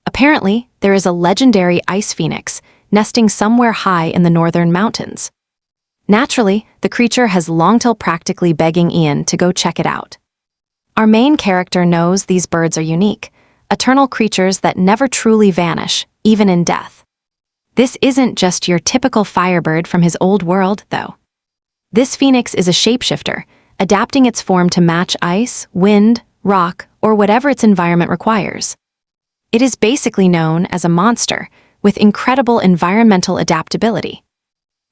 Apparently, there is a legendary ice phoenix nesting somewhere high in the northern mountains. Naturally, the creature has Longtail practically begging Ian to go check it out. Our main character knows these birds are unique, eternal creatures that never truly vanish, even in death. This isn't just your typical firebird from his old world, though. This phoenix is a shapeshifter, adapting its form to match ice, wind, rock, or whatever its environment requires. It is basically known as a monster, with incredible environmental adaptability.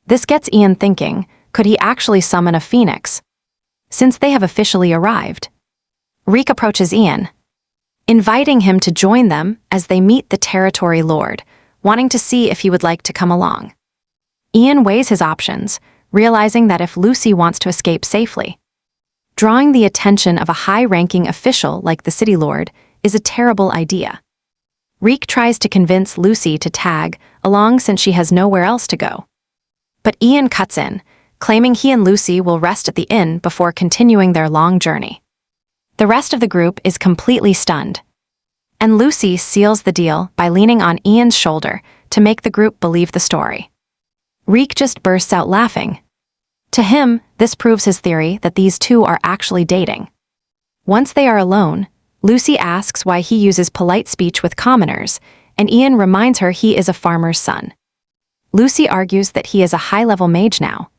This gets Ian thinking, could he actually summon a phoenix? Since they have officially arrived. Reek approaches Ian, inviting him to join them as they meet the territory lord, wanting to see if he would like to come along. Ian weighs his options, realizing that if Lucy wants to escape safely, drawing the attention of a high-ranking official like the city lord is a terrible idea. Reek tries to convince Lucy to tag along since she has nowhere else to go. But Ian cuts in, claiming he and Lucy will rest at the inn before continuing their long journey. The rest of the group is completely stunned, and Lucy seals the deal by leaning on Ian's shoulder to make the group believe the story. Reek just bursts out laughing. To him, this proves his theory that these two are actually dating. Once they are alone, Lucy asks why he uses polite speech with commoners, and Ian reminds her he is a farmer's son. Lucy argues that he is a high-level mage now.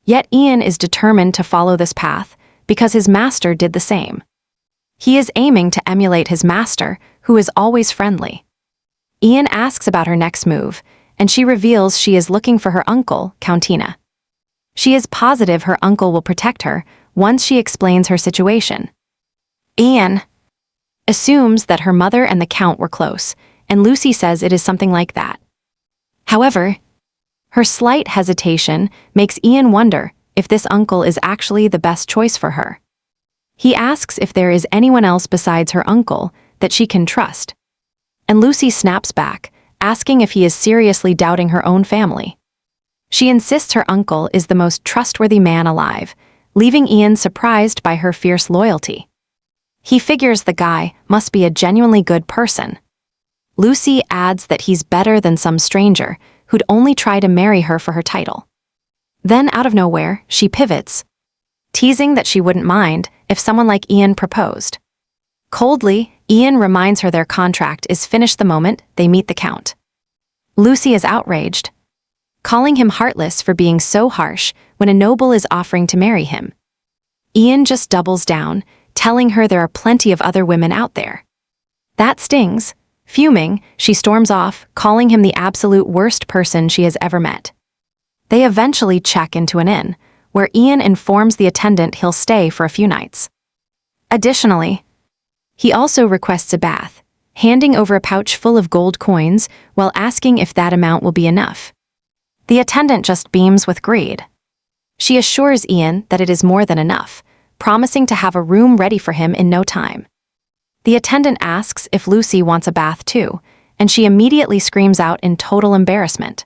Yet Ian is determined to follow this path because his master did the same. He is aiming to emulate his master, who is always friendly. Ian asks about her next move, and she reveals she is looking for her uncle, Countina. She is positive her uncle will protect her once she explains her situation. Ian assumes that her mother and the Count were close, and Lucy says it is something like that. However, her slight hesitation makes Ian wonder if this uncle is actually the best choice for her. He asks if there is anyone else besides her uncle that she can trust. And Lucy snaps back, asking if he is seriously doubting her own family. She insists her uncle is the most trustworthy man alive, leaving Ian surprised by her fierce loyalty. He figures the guy must be a genuinely good person. Lucy adds that he's better than some stranger who'd only try to marry her for her title. Then, out of nowhere, she pivots, teasing that she wouldn't mind if someone like Ian proposed. Coldly, Ian reminds her their contract is finished the moment they meet the Count. Lucy is outraged, calling him heartless for being so harsh when a noble is offering to marry him. Ian just doubles down, telling her there are plenty of other women out there. That stings. Fuming, she storms off, calling him the absolute worst person she has ever met. They eventually check into an inn, where Ian informs the attendant he'll stay for a few nights. Additionally, he also requests a bath, handing over a pouch full of gold coins while asking if that amount will be enough. The attendant just beams with greed. She assures Ian that it is more than enough, promising to have a room ready for him in no time. The attendant asks if Lucy wants a bath too, and she immediately screams out in total embarrassment.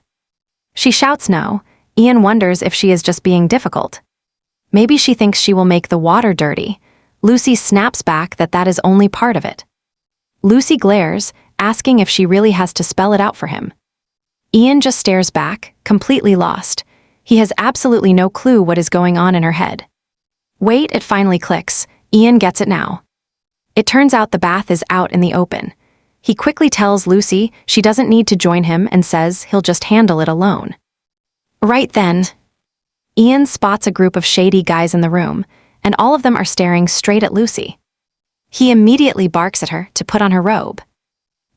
She shouts no. Ian wonders if she is just being difficult. Maybe she thinks she will make the water dirty. Lucy snaps back that that is only part of it. Lucy glares, asking if she really has to spell it out for him. Ian just stares back, completely lost. He has absolutely no clue what is going on in her head. Wait, it finally clicks. Ian gets it now. It turns out the bath is out in the open. He quickly tells Lucy she doesn't need to join him and says he'll just handle it alone. Right then, Ian spots a group of shady guys in the room, and all of them are staring straight at Lucy. He immediately barks at her to put on her robe.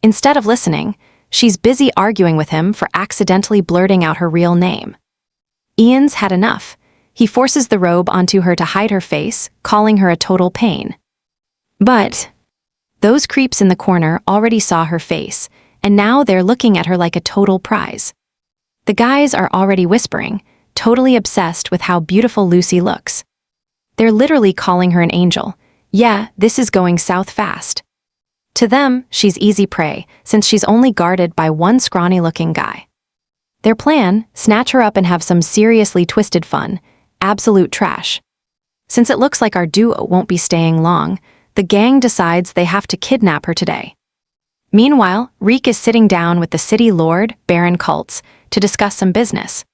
Instead of listening, she's busy arguing with him for accidentally blurting out her real name. Ian's had enough. He forces the robe onto her to hide her face, calling her a total pain. But those creeps in the corner already saw her face, and now they're looking at her like a total prize. The guys are already whispering, totally obsessed with how beautiful Lucy looks. They're literally calling her an angel. Yeah, this is going south fast. To them, she's easy prey, since she's only guarded by one scrawny-looking guy. Their plan, snatch her up and have some seriously twisted fun, absolute trash. Since it looks like our duo won't be staying long, the gang decides they have to kidnap her today. Meanwhile, Reek is sitting down with the city lord, Baron Kultz, to discuss some business.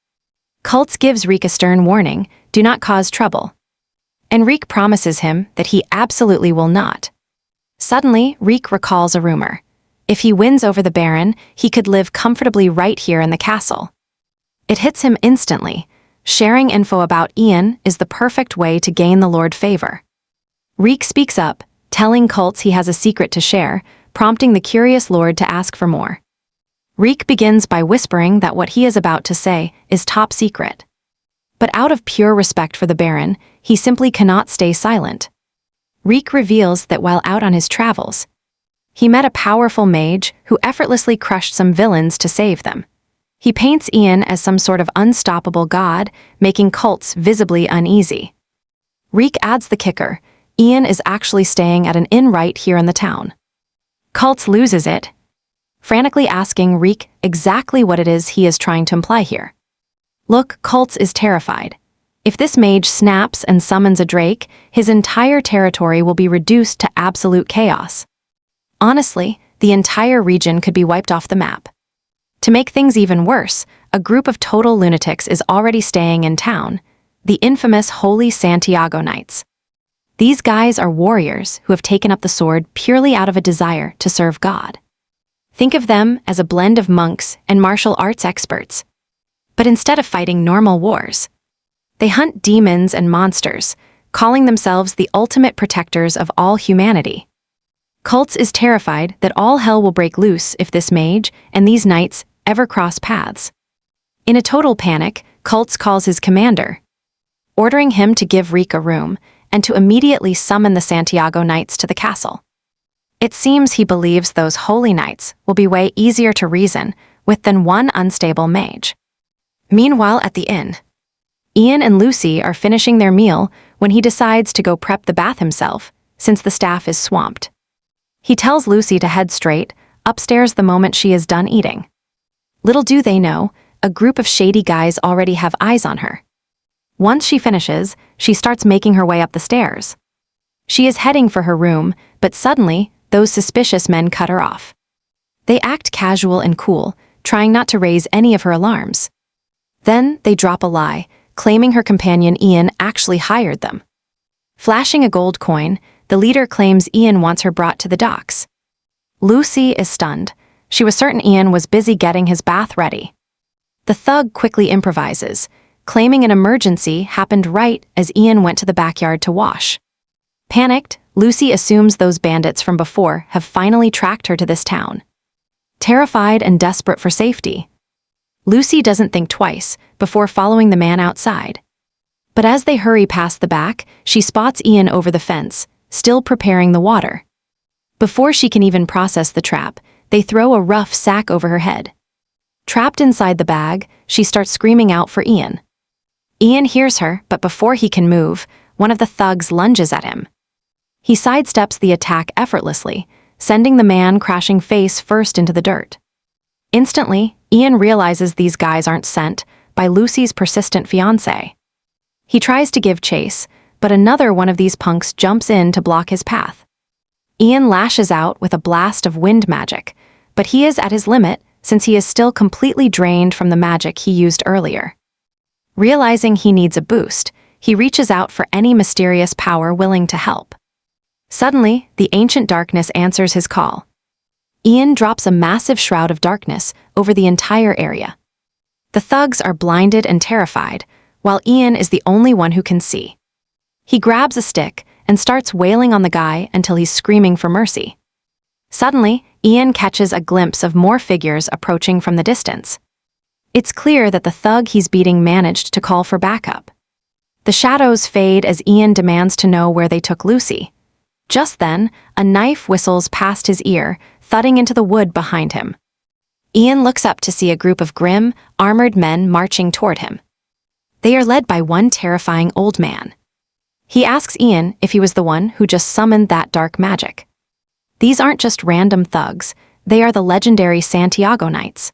Kultz gives Reek a stern warning, do not cause trouble. And Reek promises him that he absolutely will not. Suddenly, Reek recalls a rumor. If he wins over the Baron, he could live comfortably right here in the castle. It hits him instantly. Sharing info about Ian is the perfect way to gain the Lord's favor. Reek speaks up, telling Kultz he has a secret to share, prompting the curious Lord to ask for more. Reek begins by whispering that what he is about to say is top secret. But out of pure respect for the Baron, he simply cannot stay silent. Reek reveals that while out on his travels, he met a powerful mage who effortlessly crushed some villains to save them. He paints Ian as some sort of unstoppable god, making Kultz visibly uneasy. Reek adds the kicker. Ian is actually staying at an inn right here in the town. Kultz loses it, frantically asking Reek exactly what it is he is trying to imply here. Look, Kultz is terrified. If this mage snaps and summons a drake, his entire territory will be reduced to absolute chaos. Honestly, the entire region could be wiped off the map. To make things even worse, a group of total lunatics is already staying in town, the infamous Holy Santiago Knights. These guys are warriors who have taken up the sword purely out of a desire to serve God. Think of them as a blend of monks and martial arts experts. But instead of fighting normal wars, they hunt demons and monsters, calling themselves the ultimate protectors of all humanity. Kultz is terrified that all hell will break loose if this mage and these knights ever cross paths. In a total panic, Kultz calls his commander, ordering him to give Reek a room and to immediately summon the Santiago Knights to the castle. It seems he believes those holy knights will be way easier to reason with than one unstable mage. Meanwhile, at the inn, Ian and Lucy are finishing their meal when he decides to go prep the bath himself, since the staff is swamped. He tells Lucy to head straight upstairs the moment she is done eating. Little do they know, a group of shady guys already have eyes on her. Once she finishes, she starts making her way up the stairs. She is heading for her room, but suddenly, those suspicious men cut her off. They act casual and cool, trying not to raise any of her alarms. Then, they drop a lie, claiming her companion Ian actually hired them. Flashing a gold coin, the leader claims Ian wants her brought to the docks. Lucy is stunned. She was certain Ian was busy getting his bath ready. The thug quickly improvises, claiming an emergency happened right as Ian went to the backyard to wash. Panicked, Lucy assumes those bandits from before have finally tracked her to this town. Terrified and desperate for safety, Lucy doesn't think twice before following the man outside. But as they hurry past the back, she spots Ian over the fence, still preparing the water. Before she can even process the trap, they throw a rough sack over her head. Trapped inside the bag, she starts screaming out for Ian. Ian hears her, but before he can move, one of the thugs lunges at him. He sidesteps the attack effortlessly, sending the man crashing face first into the dirt. Instantly, Ian realizes these guys aren't sent by Lucy's persistent fiancé. He tries to give chase, but another one of these punks jumps in to block his path. Ian lashes out with a blast of wind magic, but he is at his limit since he is still completely drained from the magic he used earlier. Realizing he needs a boost, he reaches out for any mysterious power willing to help. Suddenly, the ancient darkness answers his call. Ian drops a massive shroud of darkness over the entire area. The thugs are blinded and terrified, while Ian is the only one who can see. He grabs a stick and starts wailing on the guy until he's screaming for mercy. Suddenly, Ian catches a glimpse of more figures approaching from the distance. It's clear that the thug he's beating managed to call for backup. The shadows fade as Ian demands to know where they took Lucy. Just then, a knife whistles past his ear, thudding into the wood behind him. Ian looks up to see a group of grim, armored men marching toward him. They are led by one terrifying old man. He asks Ian if he was the one who just summoned that dark magic. These aren't just random thugs, they are the legendary Santiago Knights.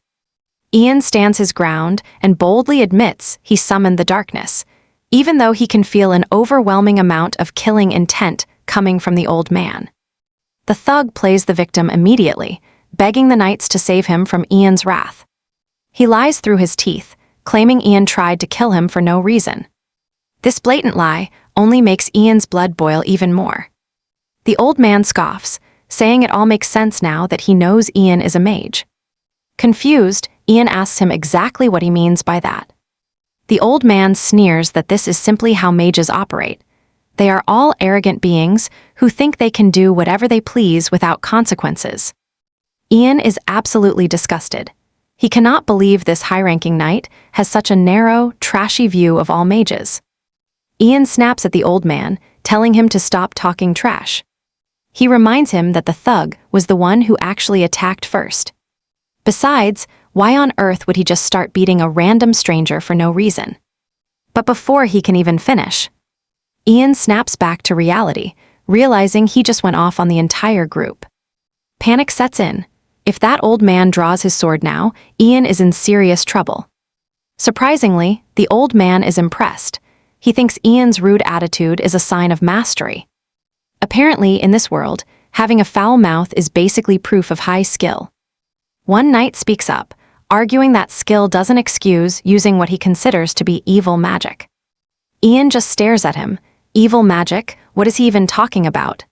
Ian stands his ground and boldly admits he summoned the darkness, even though he can feel an overwhelming amount of killing intent coming from the old man. The thug plays the victim immediately, begging the knights to save him from Ian's wrath. He lies through his teeth, claiming Ian tried to kill him for no reason. This blatant lie only makes Ian's blood boil even more. The old man scoffs, saying it all makes sense now that he knows Ian is a mage. Confused, Ian asks him exactly what he means by that. The old man sneers that this is simply how mages operate. They are all arrogant beings who think they can do whatever they please without consequences. Ian is absolutely disgusted. He cannot believe this high-ranking knight has such a narrow, trashy view of all mages. Ian snaps at the old man, telling him to stop talking trash. He reminds him that the thug was the one who actually attacked first. Besides, why on earth would he just start beating a random stranger for no reason? But before he can even finish, Ian snaps back to reality, realizing he just went off on the entire group. Panic sets in. If that old man draws his sword now, Ian is in serious trouble. Surprisingly, the old man is impressed. He thinks Ian's rude attitude is a sign of mastery. Apparently, in this world, having a foul mouth is basically proof of high skill. One knight speaks up, arguing that skill doesn't excuse using what he considers to be evil magic. Ian just stares at him. Evil magic? What is he even talking about?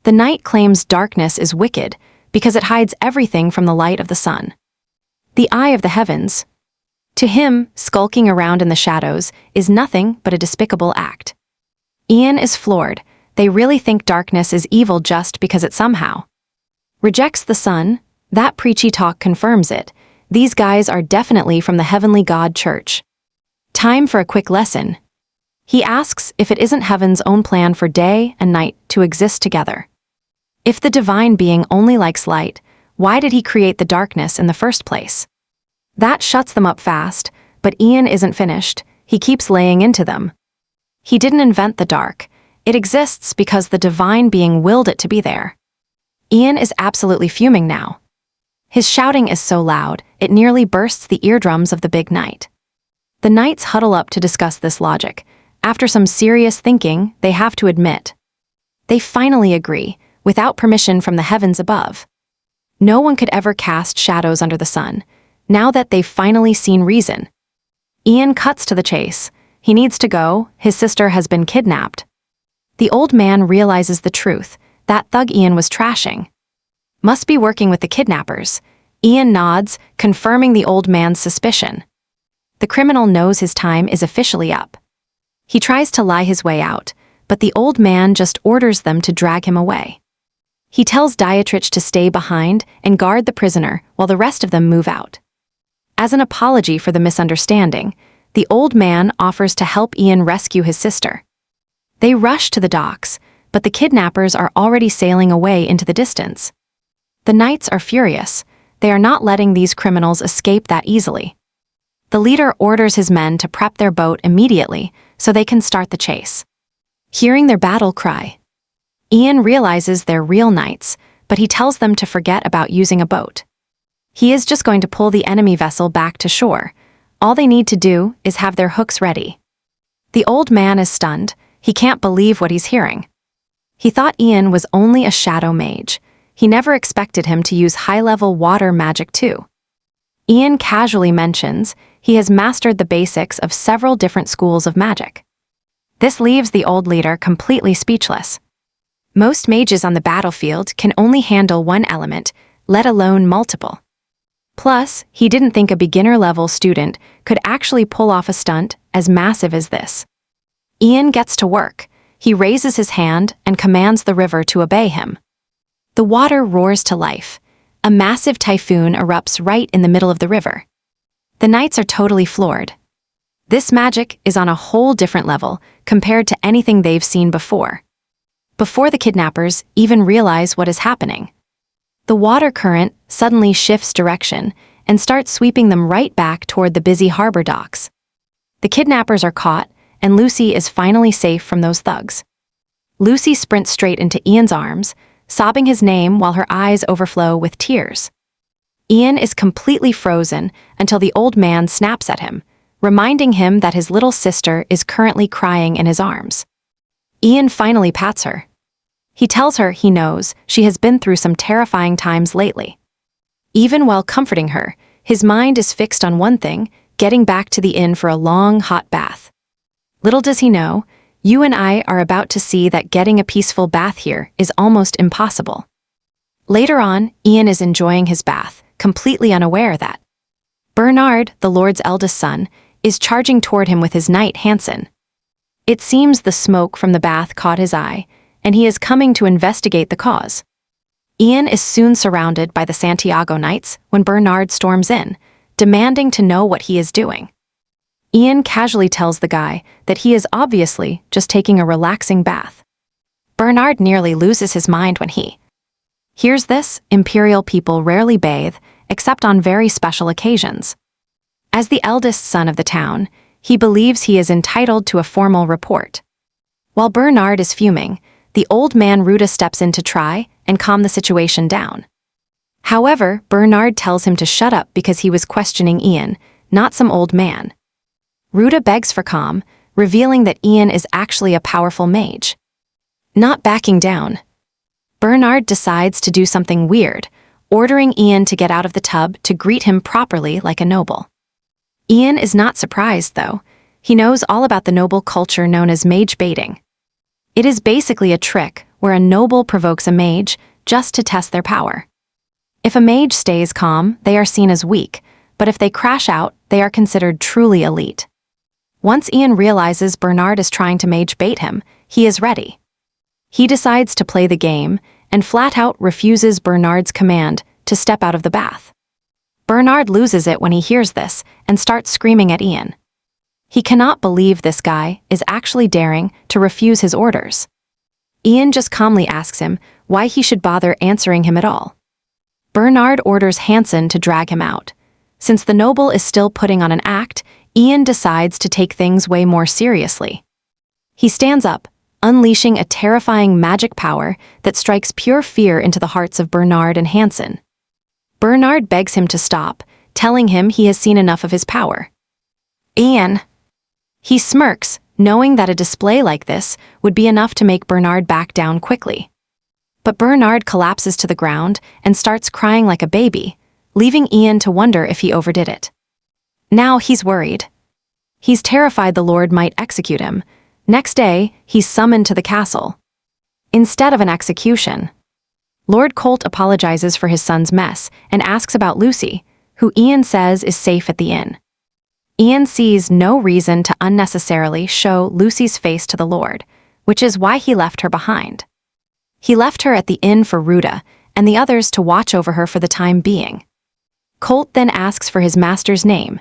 The knight claims darkness is wicked because it hides everything from the light of the sun. The eye of the heavens. To him, skulking around in the shadows is nothing but a despicable act. Ian is floored. They really think darkness is evil just because it somehow rejects the sun. That preachy talk confirms it. These guys are definitely from the heavenly God church. Time for a quick lesson. He asks if it isn't heaven's own plan for day and night to exist together. If the divine being only likes light, why did he create the darkness in the first place? That shuts them up fast, but Ian isn't finished. He keeps laying into them. He didn't invent the dark. It exists because the divine being willed it to be there. Ian is absolutely fuming now. His shouting is so loud, it nearly bursts the eardrums of the big knight. The knights huddle up to discuss this logic. After some serious thinking, they have to admit. They finally agree, without permission from the heavens above. No one could ever cast shadows under the sun, now that they've finally seen reason. Ian cuts to the chase. He needs to go, his sister has been kidnapped. The old man realizes the truth, that thug Ian was trashing. Must be working with the kidnappers. Ian nods, confirming the old man's suspicion. The criminal knows his time is officially up. He tries to lie his way out, but the old man just orders them to drag him away. He tells Dietrich to stay behind and guard the prisoner while the rest of them move out. As an apology for the misunderstanding, the old man offers to help Ian rescue his sister. They rush to the docks, but the kidnappers are already sailing away into the distance. The knights are furious. They are not letting these criminals escape that easily. The leader orders his men to prep their boat immediately so they can start the chase. Hearing their battle cry, Ian realizes they're real knights, but he tells them to forget about using a boat. He is just going to pull the enemy vessel back to shore. All they need to do is have their hooks ready. The old man is stunned. He can't believe what he's hearing. He thought Ian was only a shadow mage. He never expected him to use high-level water magic too. Ian casually mentions he has mastered the basics of several different schools of magic. This leaves the old leader completely speechless. Most mages on the battlefield can only handle one element, let alone multiple. Plus, he didn't think a beginner-level student could actually pull off a stunt as massive as this. Ian gets to work. He raises his hand and commands the river to obey him. The water roars to life. A massive typhoon erupts right in the middle of the river. The knights are totally floored. This magic is on a whole different level compared to anything they've seen before. Before the kidnappers even realize what is happening, the water current suddenly shifts direction and starts sweeping them right back toward the busy harbor docks. The kidnappers are caught, and Lucy is finally safe from those thugs. Lucy sprints straight into Ian's arms, sobbing his name while her eyes overflow with tears. Ian is completely frozen until the old man snaps at him, reminding him that his little sister is currently crying in his arms. Ian finally pats her. He tells her he knows she has been through some terrifying times lately. Even while comforting her, his mind is fixed on one thing, getting back to the inn for a long, hot bath. Little does he know, you and I are about to see that getting a peaceful bath here is almost impossible. Later on, Ian is enjoying his bath, completely unaware that Bernard, the Lord's eldest son, is charging toward him with his knight Hansen. It seems the smoke from the bath caught his eye, and he is coming to investigate the cause. Ian is soon surrounded by the Santiago Knights when Bernard storms in, demanding to know what he is doing. Ian casually tells the guy that he is obviously just taking a relaxing bath. Bernard nearly loses his mind when he hears this. Imperial people rarely bathe, except on very special occasions. As the eldest son of the town, he believes he is entitled to a formal report. While Bernard is fuming, the old man Ruda steps in to try and calm the situation down. However, Bernard tells him to shut up because he was questioning Ian, not some old man. Ruda begs for calm, revealing that Ian is actually a powerful mage. Not backing down, Bernard decides to do something weird, ordering Ian to get out of the tub to greet him properly like a noble. Ian is not surprised, though. He knows all about the noble culture known as mage baiting. It is basically a trick where a noble provokes a mage just to test their power. If a mage stays calm, they are seen as weak, but if they crash out, they are considered truly elite. Once Ian realizes Bernard is trying to mage bait him, he is ready. He decides to play the game and flat out refuses Bernard's command to step out of the bath. Bernard loses it when he hears this and starts screaming at Ian. He cannot believe this guy is actually daring to refuse his orders. Ian just calmly asks him why he should bother answering him at all. Bernard orders Hansen to drag him out. Since the noble is still putting on an act, Ian decides to take things way more seriously. He stands up, unleashing a terrifying magic power that strikes pure fear into the hearts of Bernard and Hansen. Bernard begs him to stop, telling him he has seen enough of his power. Ian. He smirks, knowing that a display like this would be enough to make Bernard back down quickly. But Bernard collapses to the ground and starts crying like a baby, leaving Ian to wonder if he overdid it. Now he's worried. He's terrified the Lord might execute him. Next day, he's summoned to the castle. Instead of an execution, Lord Colt apologizes for his son's mess and asks about Lucy, who Ian says is safe at the inn. Ian sees no reason to unnecessarily show Lucy's face to the Lord, which is why he left her behind. He left her at the inn for Ruta and the others to watch over her for the time being. Colt then asks for his master's name.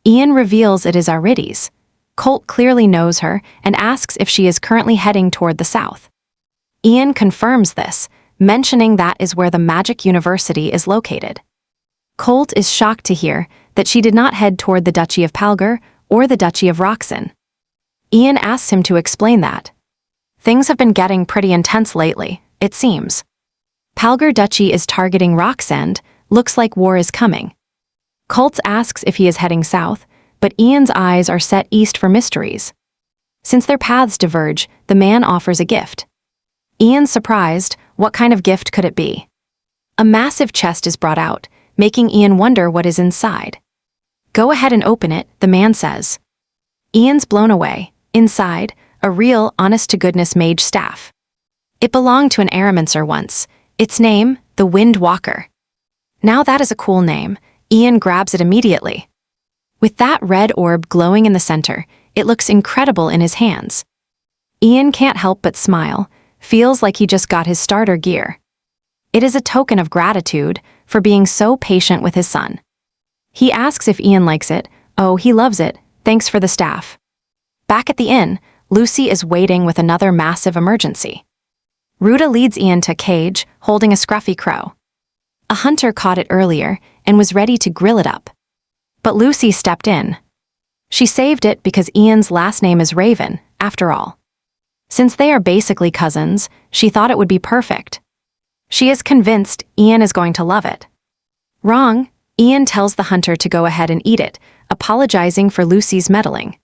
Ian reveals it is Arides. Colt clearly knows her and asks if she is currently heading toward the south. Ian confirms this, mentioning that is where the Magic University is located. Colt is shocked to hear that she did not head toward the Duchy of Palgar or the Duchy of Roxen. Ian asks him to explain that. Things have been getting pretty intense lately, it seems. Palgar Duchy is targeting Roxen, looks like war is coming. Colt asks if he is heading south, but Ian's eyes are set east for mysteries. Since their paths diverge, the man offers a gift. Ian's surprised, what kind of gift could it be? A massive chest is brought out, making Ian wonder what is inside. Go ahead and open it, the man says. Ian's blown away. Inside, a real, honest-to-goodness mage staff. It belonged to an Aramancer once. Its name, the Wind Walker. Now that is a cool name. Ian grabs it immediately. With that red orb glowing in the center, it looks incredible in his hands. Ian can't help but smile, feels like he just got his starter gear. It is a token of gratitude for being so patient with his son. He asks if Ian likes it. Oh, he loves it, thanks for the staff. Back at the inn, Lucy is waiting with another massive emergency. Ruta leads Ian to a cage, holding a scruffy crow. A hunter caught it earlier and was ready to grill it up. But Lucy stepped in. She saved it because Ian's last name is Raven, after all. Since they are basically cousins, she thought it would be perfect. She is convinced Ian is going to love it. Wrong, Ian tells the hunter to go ahead and eat it, apologizing for Lucy's meddling.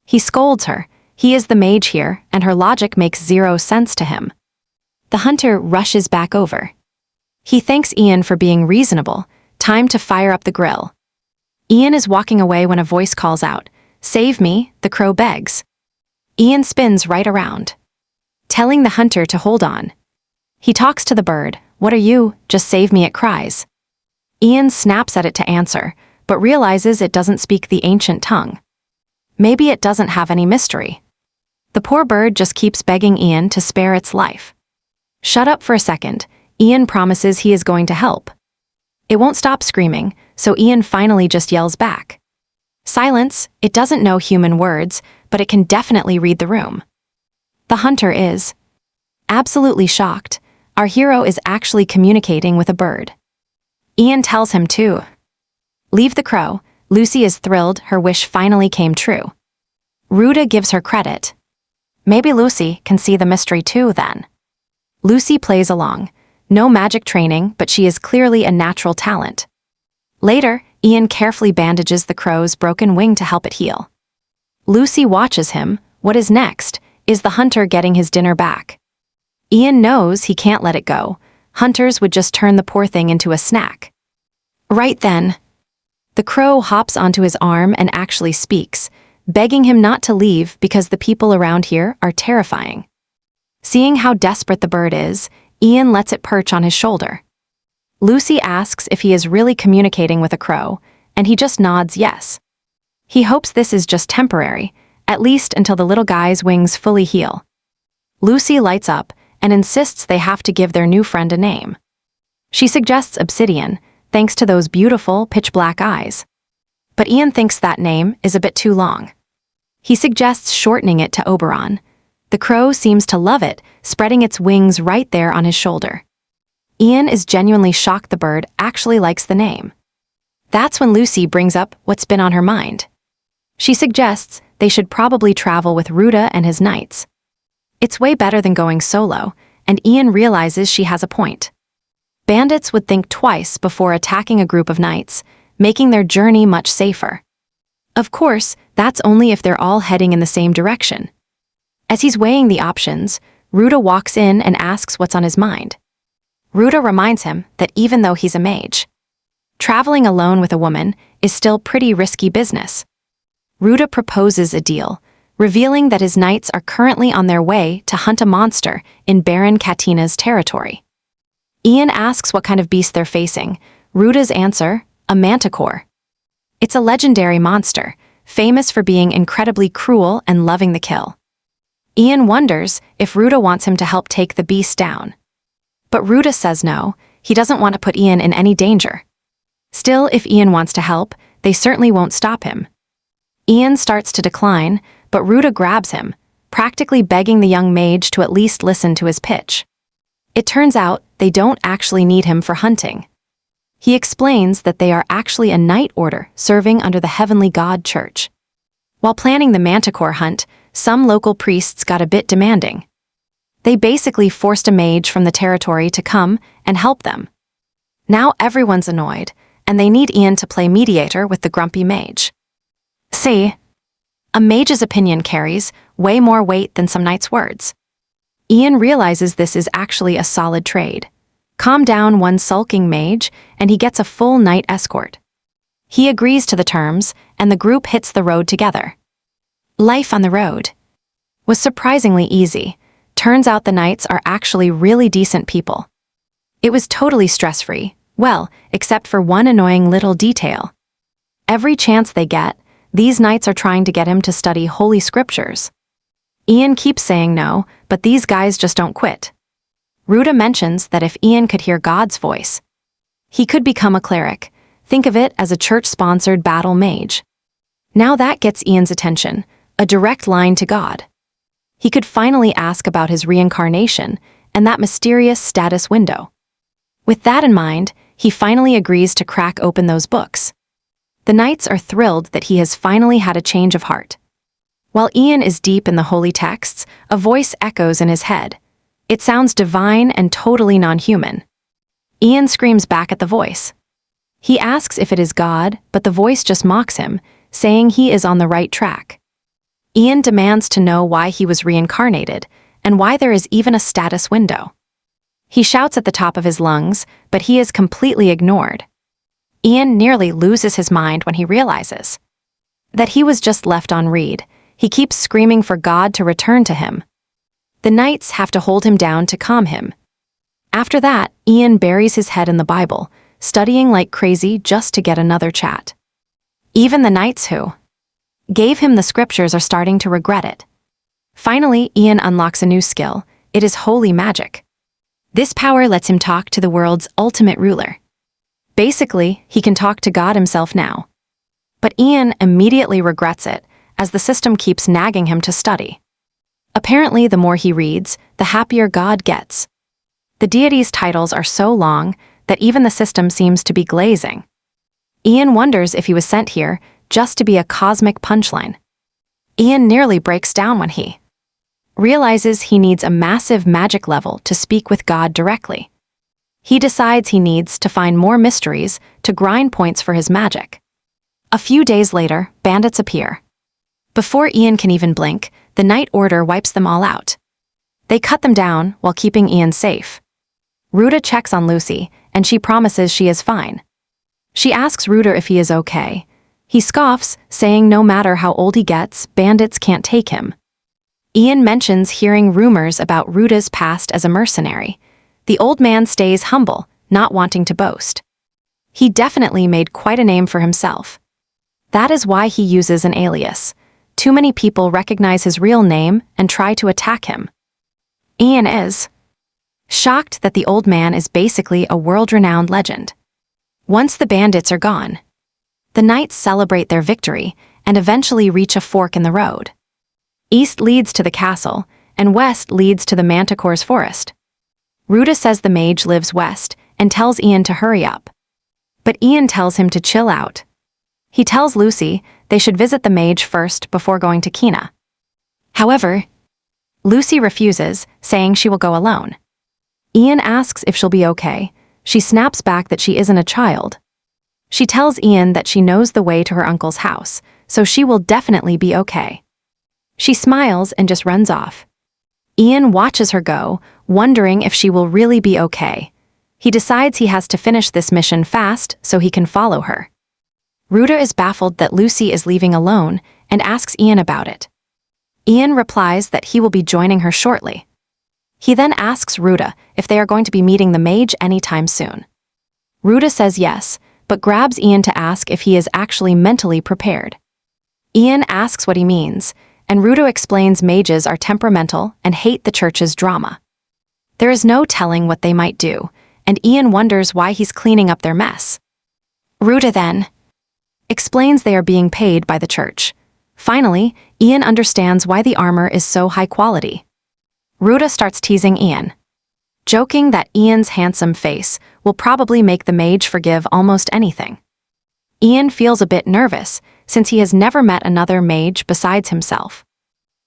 He scolds her. He is the mage here, and her logic makes zero sense to him. The hunter rushes back over. He thanks Ian for being reasonable. Time to fire up the grill. Ian is walking away when a voice calls out, "Save me," the crow begs. Ian spins right around, telling the hunter to hold on. He talks to the bird. "What are you? Just save me," it cries. Ian snaps at it to answer, but realizes it doesn't speak the ancient tongue. Maybe it doesn't have any mystery. The poor bird just keeps begging Ian to spare its life. Shut up for a second, Ian promises he is going to help. It won't stop screaming, so Ian finally just yells back. Silence, it doesn't know human words, but it can definitely read the room. The hunter is absolutely shocked. Our hero is actually communicating with a bird. Ian tells him to leave the crow. Lucy is thrilled her wish finally came true. Ruta gives her credit. Maybe Lucy can see the mystery too then. Lucy plays along. No magic training, but she is clearly a natural talent. Later, Ian carefully bandages the crow's broken wing to help it heal. Lucy watches him. What is next? Is the hunter getting his dinner back? Ian knows he can't let it go. Hunters would just turn the poor thing into a snack. Right then, the crow hops onto his arm and actually speaks, begging him not to leave because the people around here are terrifying. Seeing how desperate the bird is, Ian lets it perch on his shoulder. Lucy asks if he is really communicating with a crow, and he just nods yes. He hopes this is just temporary, at least until the little guy's wings fully heal. Lucy lights up and insists they have to give their new friend a name. She suggests Obsidian, thanks to those beautiful pitch-black eyes. But Ian thinks that name is a bit too long. He suggests shortening it to Oberon. The crow seems to love it, spreading its wings right there on his shoulder. Ian is genuinely shocked the bird actually likes the name. That's when Lucy brings up what's been on her mind. She suggests they should probably travel with Ruta and his knights. It's way better than going solo, and Ian realizes she has a point. Bandits would think twice before attacking a group of knights, making their journey much safer. Of course, that's only if they're all heading in the same direction. As he's weighing the options, Ruta walks in and asks what's on his mind. Ruta reminds him that even though he's a mage, traveling alone with a woman is still pretty risky business. Ruta proposes a deal, revealing that his knights are currently on their way to hunt a monster in Baron Katina's territory. Ian asks what kind of beast they're facing. Ruta's answer, a manticore. It's a legendary monster, famous for being incredibly cruel and loving the kill. Ian wonders if Ruta wants him to help take the beast down. But Ruta says no, he doesn't want to put Ian in any danger. Still, if Ian wants to help, they certainly won't stop him. Ian starts to decline, but Ruta grabs him, practically begging the young mage to at least listen to his pitch. It turns out they don't actually need him for hunting. He explains that they are actually a knight order serving under the Heavenly God Church. While planning the manticore hunt, some local priests got a bit demanding. They basically forced a mage from the territory to come and help them. Now everyone's annoyed, and they need Ian to play mediator with the grumpy mage. See, a mage's opinion carries way more weight than some knight's words. Ian realizes this is actually a solid trade. Calm down one sulking mage, and he gets a full knight escort. He agrees to the terms, and the group hits the road together. Life on the road was surprisingly easy. Turns out the knights are actually really decent people. It was totally stress-free, well, except for one annoying little detail. Every chance they get, these knights are trying to get him to study holy scriptures. Ian keeps saying no, but these guys just don't quit. Ruta mentions that if Ian could hear God's voice, he could become a cleric. Think of it as a church-sponsored battle mage. Now that gets Ian's attention, a direct line to God. He could finally ask about his reincarnation and that mysterious status window. With that in mind, he finally agrees to crack open those books. The knights are thrilled that he has finally had a change of heart. While Ian is deep in the holy texts, a voice echoes in his head. It sounds divine and totally non-human. Ian screams back at the voice. He asks if it is God, but the voice just mocks him, saying he is on the right track. Ian demands to know why he was reincarnated, and why there is even a status window. He shouts at the top of his lungs, but he is completely ignored. Ian nearly loses his mind when he realizes that he was just left on read. He keeps screaming for God to return to him. The knights have to hold him down to calm him. After that, Ian buries his head in the Bible, studying like crazy just to get another chat. Even the knights who gave him the scriptures are starting to regret it. Finally, Ian unlocks a new skill. It is holy magic. This power lets him talk to the world's ultimate ruler. Basically, he can talk to God himself now. But Ian immediately regrets it, as the system keeps nagging him to study. Apparently, the more he reads, the happier God gets. The deity's titles are so long that even the system seems to be glazing. Ian wonders if he was sent here just to be a cosmic punchline. Ian nearly breaks down when he realizes he needs a massive magic level to speak with God directly. He decides he needs to find more mysteries to grind points for his magic. A few days later, bandits appear. Before Ian can even blink, the Knight Order wipes them all out. They cut them down while keeping Ian safe. Ruta checks on Lucy, and she promises she is fine. She asks Ruta if he is okay. He scoffs, saying no matter how old he gets, bandits can't take him. Ian mentions hearing rumors about Ruta's past as a mercenary. The old man stays humble, not wanting to boast. He definitely made quite a name for himself. That is why he uses an alias. Too many people recognize his real name and try to attack him. Ian is shocked that the old man is basically a world-renowned legend. Once the bandits are gone, the knights celebrate their victory and eventually reach a fork in the road. East leads to the castle, and west leads to the Manticore's forest. Ruta says the mage lives west and tells Ian to hurry up. But Ian tells him to chill out. He tells Lucy they should visit the mage first before going to Kina. However, Lucy refuses, saying she will go alone. Ian asks if she'll be okay. She snaps back that she isn't a child. She tells Ian that she knows the way to her uncle's house, so she will definitely be okay. She smiles and just runs off. Ian watches her go, wondering if she will really be okay. He decides he has to finish this mission fast so he can follow her. Ruta is baffled that Lucy is leaving alone, and asks Ian about it. Ian replies that he will be joining her shortly. He then asks Ruta if they are going to be meeting the mage anytime soon. Ruta says yes, but grabs Ian to ask if he is actually mentally prepared. Ian asks what he means, and Ruta explains mages are temperamental and hate the church's drama. There is no telling what they might do, and Ian wonders why he's cleaning up their mess. Ruta then explains they are being paid by the church. Finally, Ian understands why the armor is so high quality. Ruta starts teasing Ian, joking that Ian's handsome face will probably make the mage forgive almost anything. Ian feels a bit nervous since he has never met another mage besides himself.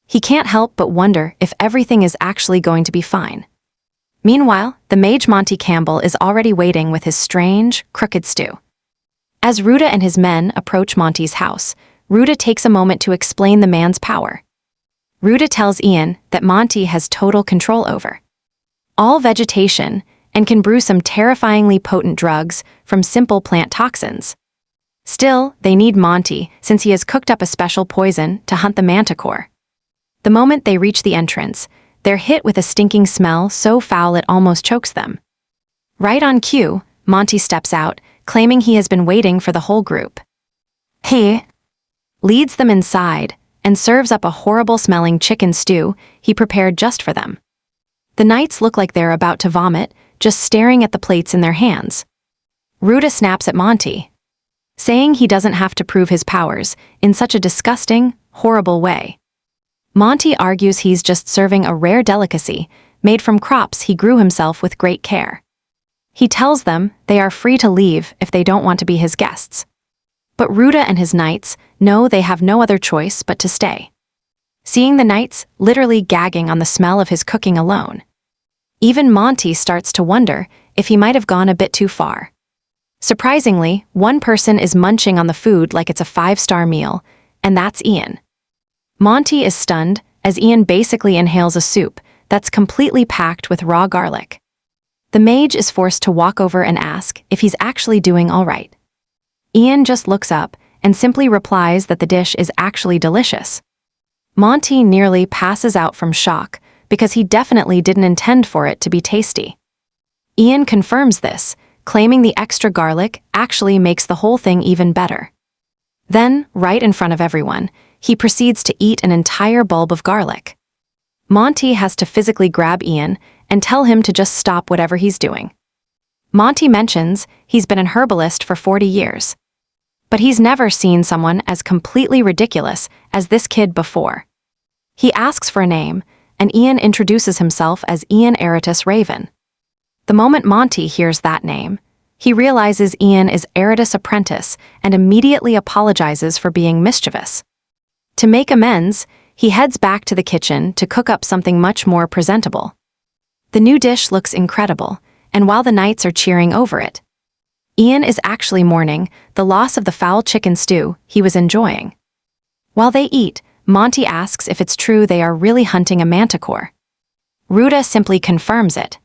He can't help but wonder if everything is actually going to be fine. Meanwhile, the mage Monty Campbell is already waiting with his strange, crooked stew. As Ruta and his men approach Monty's house, Ruta takes a moment to explain the man's power. Ruta tells Ian that Monty has total control over all vegetation and can brew some terrifyingly potent drugs from simple plant toxins. Still, they need Monty since he has cooked up a special poison to hunt the manticore. The moment they reach the entrance, they're hit with a stinking smell so foul it almost chokes them. Right on cue, Monty steps out, claiming he has been waiting for the whole group. He leads them inside and serves up a horrible-smelling chicken stew he prepared just for them. The knights look like they're about to vomit, just staring at the plates in their hands. Ruta snaps at Monty, saying he doesn't have to prove his powers in such a disgusting, horrible way. Monty argues he's just serving a rare delicacy made from crops he grew himself with great care. He tells them they are free to leave if they don't want to be his guests. But Ruta and his knights know they have no other choice but to stay. Seeing the knights literally gagging on the smell of his cooking alone, even Monty starts to wonder if he might have gone a bit too far. Surprisingly, one person is munching on the food like it's a 5-star meal, and that's Ian. Monty is stunned as Ian basically inhales a soup that's completely packed with raw garlic. The mage is forced to walk over and ask if he's actually doing all right. Ian just looks up and simply replies that the dish is actually delicious. Monty nearly passes out from shock because he definitely didn't intend for it to be tasty. Ian confirms this, claiming the extra garlic actually makes the whole thing even better. Then, right in front of everyone, he proceeds to eat an entire bulb of garlic. Monty has to physically grab Ian and tell him to just stop whatever he's doing. Monty mentions he's been an herbalist for 40 years. But he's never seen someone as completely ridiculous as this kid before. He asks for a name, and Ian introduces himself as Ian Aratus Raven. The moment Monty hears that name, he realizes Ian is Aratus' apprentice and immediately apologizes for being mischievous. To make amends, he heads back to the kitchen to cook up something much more presentable. The new dish looks incredible, and while the knights are cheering over it, Ian is actually mourning the loss of the foul chicken stew he was enjoying. While they eat, Monty asks if it's true they are really hunting a manticore. Ruta simply confirms it.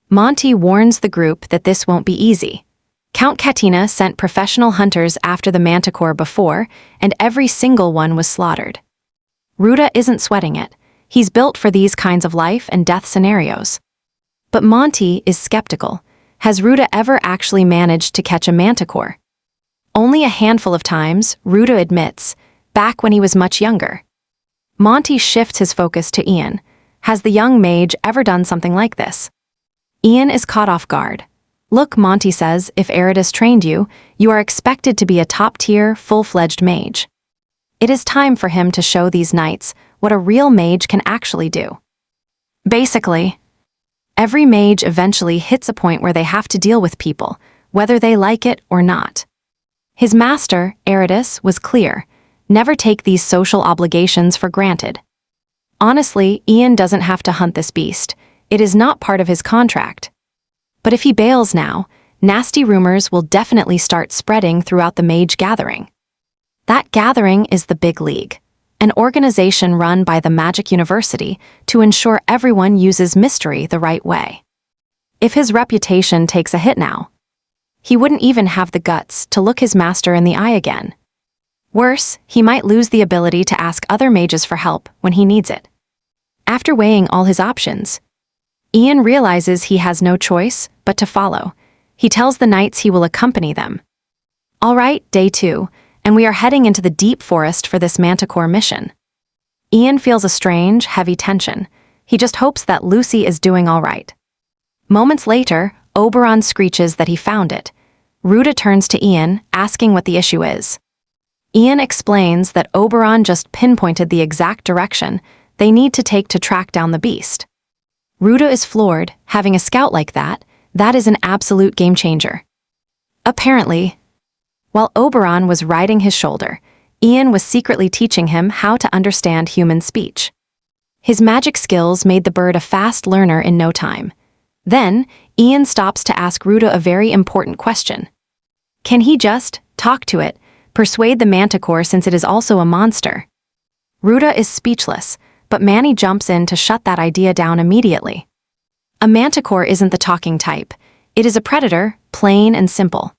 Monty warns the group that this won't be easy. Count Katina sent professional hunters after the manticore before, and every single one was slaughtered. Ruta isn't sweating it. He's built for these kinds of life and death scenarios. But Monty is skeptical. Has Ruta ever actually managed to catch a manticore? Only a handful of times, Ruta admits, back when he was much younger. Monty shifts his focus to Ian. Has the young mage ever done something like this? Ian is caught off guard. Look, Monty says, if Aratus trained you, you are expected to be a top-tier, full-fledged mage. It is time for him to show these knights what a real mage can actually do. Basically, every mage eventually hits a point where they have to deal with people, whether they like it or not. His master, Aratus, was clear. Never take these social obligations for granted. Honestly, Ian doesn't have to hunt this beast. It is not part of his contract. But if he bails now, nasty rumors will definitely start spreading throughout the mage gathering. That gathering is the Big League, an organization run by the Magic University to ensure everyone uses mystery the right way. If his reputation takes a hit now, he wouldn't even have the guts to look his master in the eye again. Worse, he might lose the ability to ask other mages for help when he needs it. After weighing all his options, Ian realizes he has no choice but to follow. He tells the knights he will accompany them. All right, day 2, and we are heading into the deep forest for this manticore mission. Ian feels a strange, heavy tension. He just hopes that Lucy is doing all right. Moments later, Oberon screeches that he found it. Ruta turns to Ian, asking what the issue is. Ian explains that Oberon just pinpointed the exact direction they need to take to track down the beast. Ruta is floored. Having a scout like that is an absolute game changer. Apparently, while Oberon was riding his shoulder, Ian was secretly teaching him how to understand human speech. His magic skills made the bird a fast learner in no time. Then, Ian stops to ask Ruta a very important question. Can he just talk to it, persuade the manticore since it is also a monster? Ruta is speechless, but Manny jumps in to shut that idea down immediately. A manticore isn't the talking type. It is a predator, plain and simple.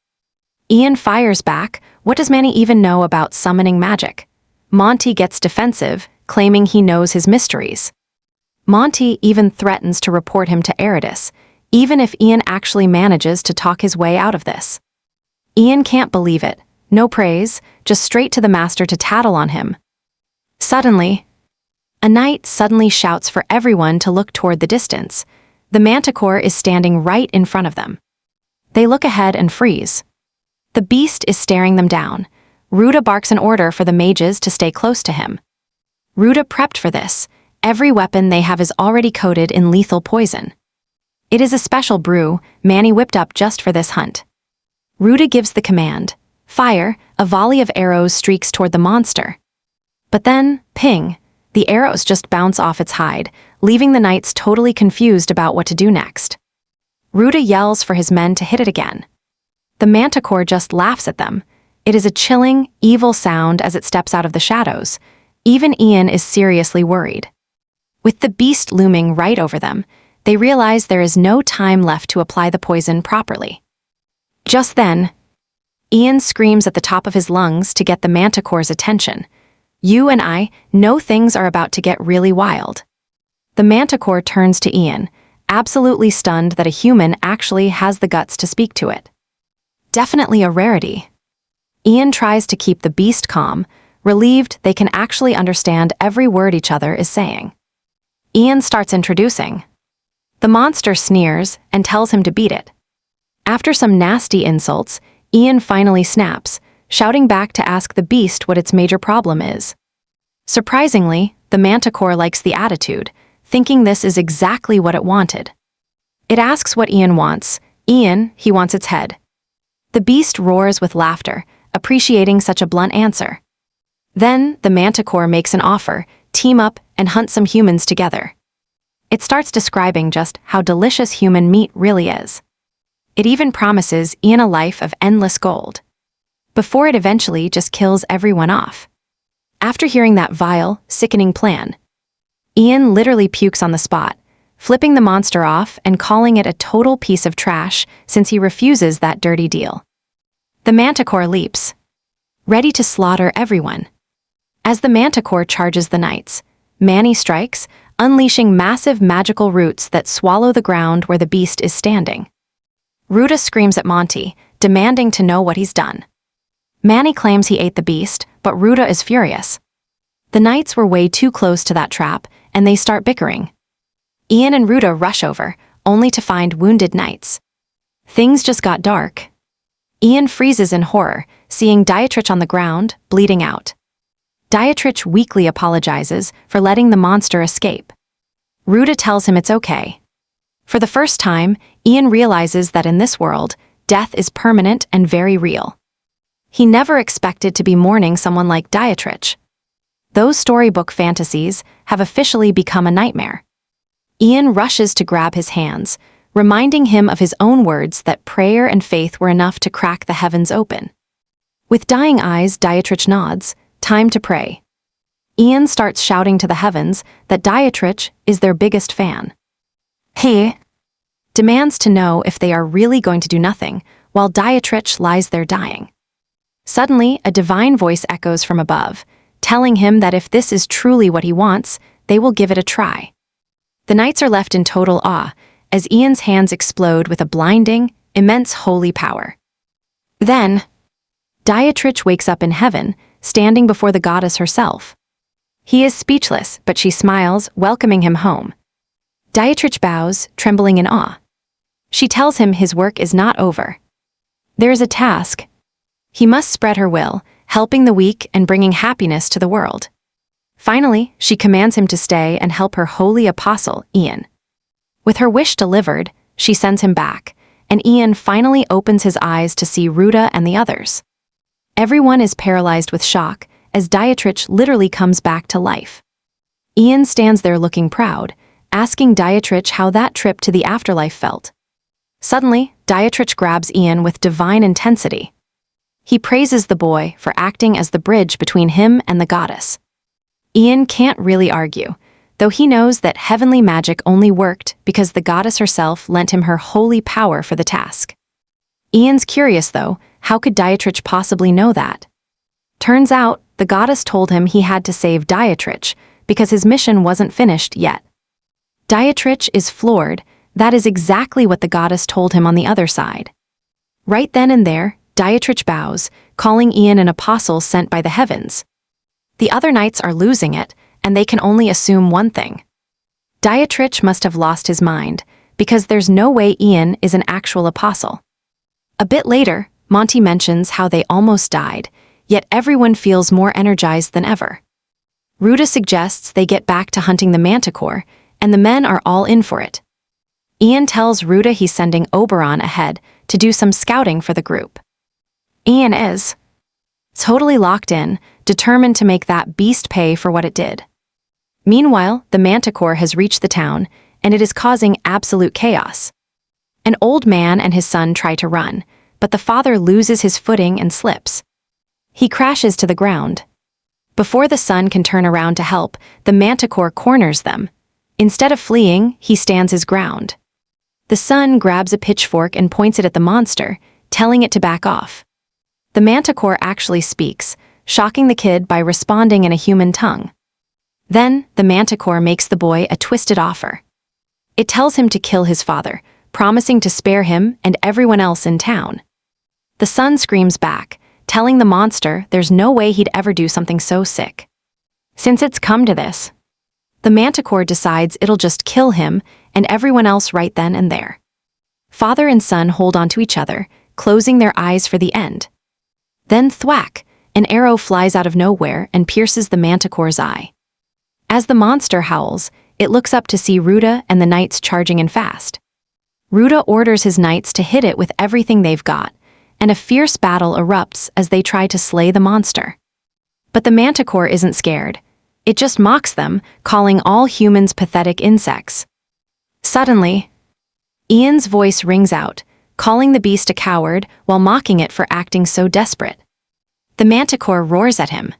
Ian fires back, what does Manny even know about summoning magic? Monty gets defensive, claiming he knows his mysteries. Monty even threatens to report him to Eridus, even if Ian actually manages to talk his way out of this. Ian can't believe it. No praise, just straight to the master to tattle on him. Suddenly, a knight suddenly shouts for everyone to look toward the distance. The manticore is standing right in front of them. They look ahead and freeze. The beast is staring them down. Ruta barks an order for the mages to stay close to him. Ruta prepped for this. Every weapon they have is already coated in lethal poison. It is a special brew Manny whipped up just for this hunt. Ruta gives the command. Fire, a volley of arrows streaks toward the monster. But then, ping, the arrows just bounce off its hide, leaving the knights totally confused about what to do next. Ruta yells for his men to hit it again. The manticore just laughs at them. It is a chilling, evil sound as it steps out of the shadows. Even Ian is seriously worried. With the beast looming right over them, they realize there is no time left to apply the poison properly. Just then, Ian screams at the top of his lungs to get the manticore's attention. You and I know things are about to get really wild. The manticore turns to Ian, absolutely stunned that a human actually has the guts to speak to it. Definitely a rarity. Ian tries to keep the beast calm, relieved they can actually understand every word each other is saying. Ian starts introducing. The monster sneers and tells him to beat it. After some nasty insults, Ian finally snaps, shouting back to ask the beast what its major problem is. Surprisingly, the manticore likes the attitude, thinking this is exactly what it wanted. It asks what Ian wants. Ian, he wants its head. The beast roars with laughter, appreciating such a blunt answer. Then, the manticore makes an offer, team up and hunt some humans together. It starts describing just how delicious human meat really is. It even promises Ian a life of endless gold, before it eventually just kills everyone off. After hearing that vile, sickening plan, Ian literally pukes on the spot, flipping the monster off and calling it a total piece of trash since he refuses that dirty deal. The manticore leaps, ready to slaughter everyone. As the manticore charges the knights, Manny strikes, unleashing massive magical roots that swallow the ground where the beast is standing. Ruta screams at Monty, demanding to know what he's done. Manny claims he ate the beast, but Ruta is furious. The knights were way too close to that trap, and they start bickering. Ian and Ruta rush over, only to find wounded knights. Things just got dark. Ian freezes in horror, seeing Dietrich on the ground, bleeding out. Dietrich weakly apologizes for letting the monster escape. Ruta tells him it's okay. For the first time, Ian realizes that in this world, death is permanent and very real. He never expected to be mourning someone like Dietrich. Those storybook fantasies have officially become a nightmare. Ian rushes to grab his hands, reminding him of his own words that prayer and faith were enough to crack the heavens open. With dying eyes, Dietrich nods, time to pray. Ian starts shouting to the heavens that Dietrich is their biggest fan. He demands to know if they are really going to do nothing while Dietrich lies there dying. Suddenly, a divine voice echoes from above, telling him that if this is truly what he wants, they will give it a try. The knights are left in total awe, as Ian's hands explode with a blinding, immense holy power. Then, Dietrich wakes up in heaven, standing before the goddess herself. He is speechless, but she smiles, welcoming him home. Dietrich bows, trembling in awe. She tells him his work is not over. There is a task. He must spread her will, helping the weak and bringing happiness to the world. Finally, she commands him to stay and help her holy apostle, Ian. With her wish delivered, she sends him back, and Ian finally opens his eyes to see Ruta and the others. Everyone is paralyzed with shock, as Dietrich literally comes back to life. Ian stands there looking proud, asking Dietrich how that trip to the afterlife felt. Suddenly, Dietrich grabs Ian with divine intensity. He praises the boy for acting as the bridge between him and the goddess. Ian can't really argue, though he knows that heavenly magic only worked because the goddess herself lent him her holy power for the task. Ian's curious though, how could Dietrich possibly know that? Turns out, the goddess told him he had to save Dietrich because his mission wasn't finished yet. Dietrich is floored. That is exactly what the goddess told him on the other side. Right then and there, Dietrich bows, calling Ian an apostle sent by the heavens. The other knights are losing it, and they can only assume one thing. Dietrich must have lost his mind, because there's no way Ian is an actual apostle. A bit later, Monty mentions how they almost died, yet everyone feels more energized than ever. Ruta suggests they get back to hunting the manticore, and the men are all in for it. Ian tells Ruta he's sending Oberon ahead to do some scouting for the group. Ian is totally locked in, determined to make that beast pay for what it did. Meanwhile, the manticore has reached the town, and it is causing absolute chaos. An old man and his son try to run, but the father loses his footing and slips. He crashes to the ground. Before the son can turn around to help, the manticore corners them. Instead of fleeing, he stands his ground. The son grabs a pitchfork and points it at the monster, telling it to back off. The manticore actually speaks, shocking the kid by responding in a human tongue. Then, the manticore makes the boy a twisted offer. It tells him to kill his father, promising to spare him and everyone else in town. The son screams back, telling the monster there's no way he'd ever do something so sick. Since it's come to this, the manticore decides it'll just kill him and everyone else right then and there. Father and son hold onto each other, closing their eyes for the end. Then thwack, an arrow flies out of nowhere and pierces the manticore's eye. As the monster howls, it looks up to see Ruta and the knights charging in fast. Ruta orders his knights to hit it with everything they've got, and a fierce battle erupts as they try to slay the monster. But the manticore isn't scared. It just mocks them, calling all humans pathetic insects. Suddenly, Ian's voice rings out, calling the beast a coward while mocking it for acting so desperate. The manticore roars at him.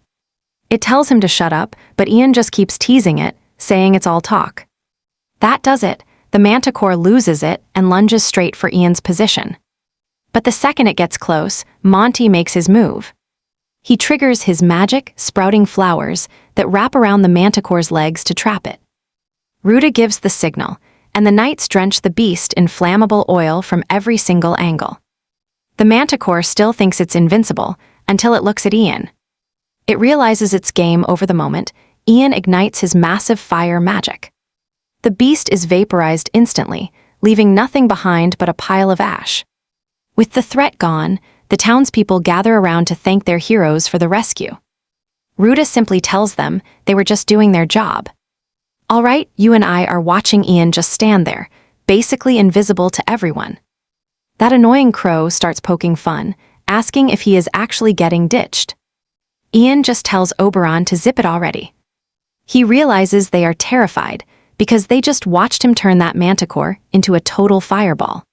It tells him to shut up, but Ian just keeps teasing it, saying it's all talk. That does it. The manticore loses it and lunges straight for Ian's position. But the second it gets close, Monty makes his move. He triggers his magic, sprouting flowers that wrap around the manticore's legs to trap it. Ruta gives the signal, and the knights drench the beast in flammable oil from every single angle. The manticore still thinks it's invincible until it looks at Ian. It realizes its game over the moment. Ian ignites his massive fire magic. The beast is vaporized instantly, leaving nothing behind but a pile of ash. With the threat gone, the townspeople gather around to thank their heroes for the rescue. Ruta simply tells them they were just doing their job. All right, you and I are watching Ian just stand there, basically invisible to everyone. That annoying crow starts poking fun, asking if he is actually getting ditched. Ian just tells Oberon to zip it already. He realizes they are terrified because they just watched him turn that manticore into a total fireball.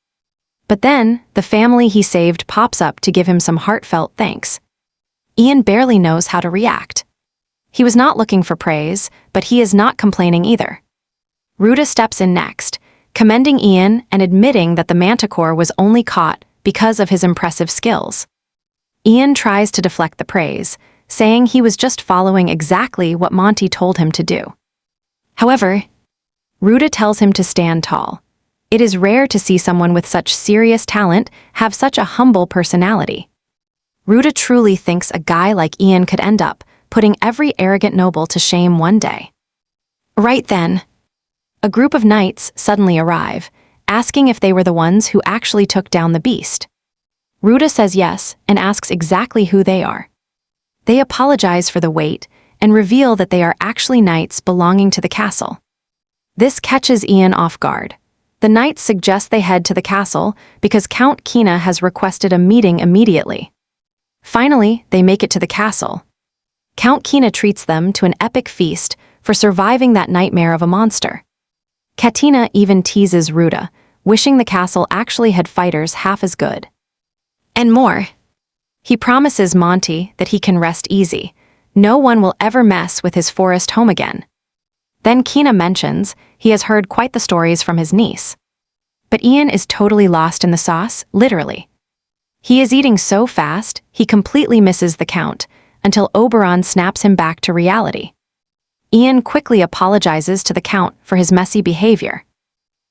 But then, the family he saved pops up to give him some heartfelt thanks. Ian barely knows how to react. He was not looking for praise, but he is not complaining either. Ruta steps in next, commending Ian and admitting that the manticore was only caught because of his impressive skills. Ian tries to deflect the praise, saying he was just following exactly what Monty told him to do. However, Ruta tells him to stand tall. It is rare to see someone with such serious talent have such a humble personality. Ruta truly thinks a guy like Ian could end up putting every arrogant noble to shame one day. Right then, a group of knights suddenly arrive, asking if they were the ones who actually took down the beast. Ruta says yes and asks exactly who they are. They apologize for the wait and reveal that they are actually knights belonging to the castle. This catches Ian off guard. The knights suggest they head to the castle because Count Kina has requested a meeting immediately. Finally, they make it to the castle. Count Kina treats them to an epic feast for surviving that nightmare of a monster. Katina even teases Ruta, wishing the castle actually had fighters half as good. And more. He promises Monty that he can rest easy. No one will ever mess with his forest home again. Then Kina mentions he has heard quite the stories from his niece. But Ian is totally lost in the sauce, literally. He is eating so fast, he completely misses the count, until Oberon snaps him back to reality. Ian quickly apologizes to the count for his messy behavior.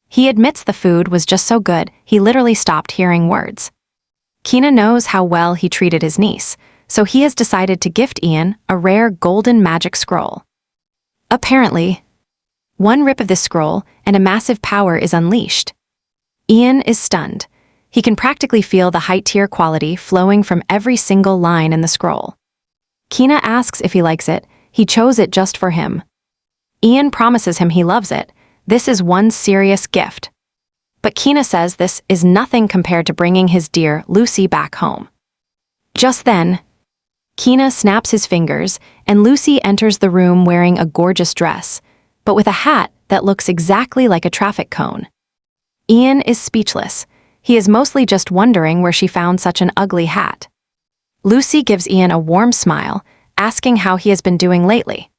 He admits the food was just so good, he literally stopped hearing words. Kina knows how well he treated his niece, so he has decided to gift Ian a rare golden magic scroll. Apparently, one rip of this scroll and a massive power is unleashed. Ian is stunned. He can practically feel the high-tier quality flowing from every single line in the scroll. Kina asks if he likes it. He chose it just for him. Ian promises him he loves it. This is one serious gift. But Kina says this is nothing compared to bringing his dear Lucy back home. Just then, Kina snaps his fingers and Lucy enters the room wearing a gorgeous dress, but with a hat that looks exactly like a traffic cone. Ian is speechless. He is mostly just wondering where she found such an ugly hat. Lucy gives Ian a warm smile, asking how he has been doing lately.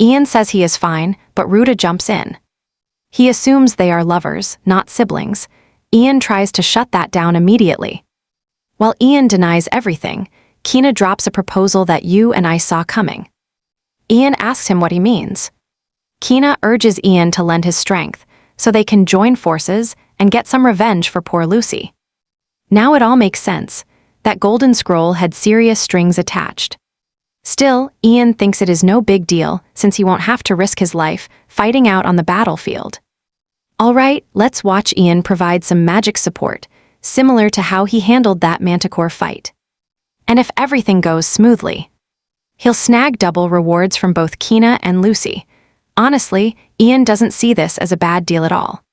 Ian says he is fine, but Ruta jumps in. He assumes they are lovers, not siblings. Ian tries to shut that down immediately. While Ian denies everything, Kina drops a proposal that you and I saw coming. Ian asks him what he means. Kina urges Ian to lend his strength, so they can join forces and get some revenge for poor Lucy. Now it all makes sense. That golden scroll had serious strings attached. Still, Ian thinks it is no big deal since he won't have to risk his life fighting out on the battlefield. Alright, let's watch Ian provide some magic support, similar to how he handled that manticore fight. And if everything goes smoothly, he'll snag double rewards from both Kina and Lucy. Honestly, Ian doesn't see this as a bad deal at all.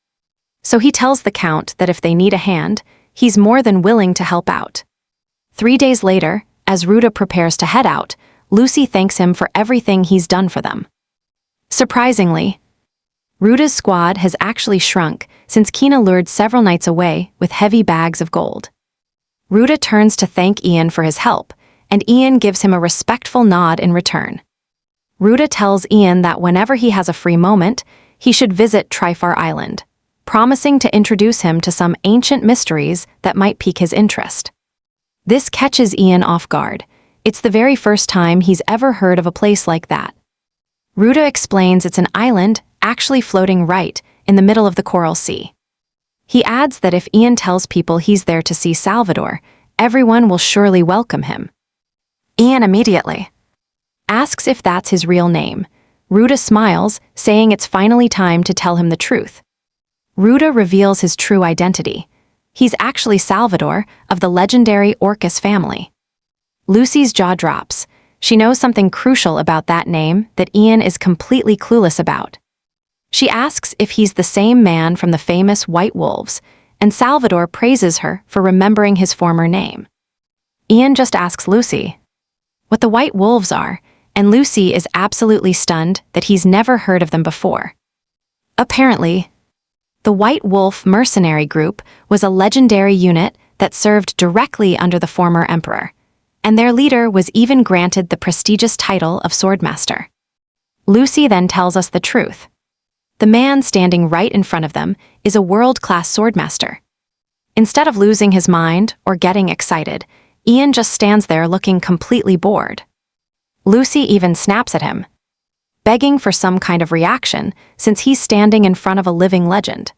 So he tells the Count that if they need a hand, he's more than willing to help out. 3 days later, as Ruta prepares to head out, Lucy thanks him for everything he's done for them. Surprisingly, Ruta's squad has actually shrunk since Kina lured several knights away with heavy bags of gold. Ruta turns to thank Ian for his help, and Ian gives him a respectful nod in return. Ruta tells Ian that whenever he has a free moment, he should visit Trifar Island, promising to introduce him to some ancient mysteries that might pique his interest. This catches Ian off guard. It's the very first time he's ever heard of a place like that. Ruta explains it's an island actually floating right in the middle of the Coral Sea. He adds that if Ian tells people he's there to see Salvador, everyone will surely welcome him. Ian immediately asks if that's his real name. Ruta smiles, saying it's finally time to tell him the truth. Ruta reveals his true identity. He's actually Salvador of the legendary Orcus family. Lucy's jaw drops. She knows something crucial about that name that Ian is completely clueless about. She asks if he's the same man from the famous White Wolves, and Salvador praises her for remembering his former name. Ian just asks Lucy what the White Wolves are, and Lucy is absolutely stunned that he's never heard of them before. Apparently, the White Wolf mercenary group was a legendary unit that served directly under the former emperor, and their leader was even granted the prestigious title of Swordmaster. Lucy then tells us the truth. The man standing right in front of them is a world-class swordmaster. Instead of losing his mind or getting excited, Ian just stands there looking completely bored. Lucy even snaps at him, begging for some kind of reaction since he's standing in front of a living legend.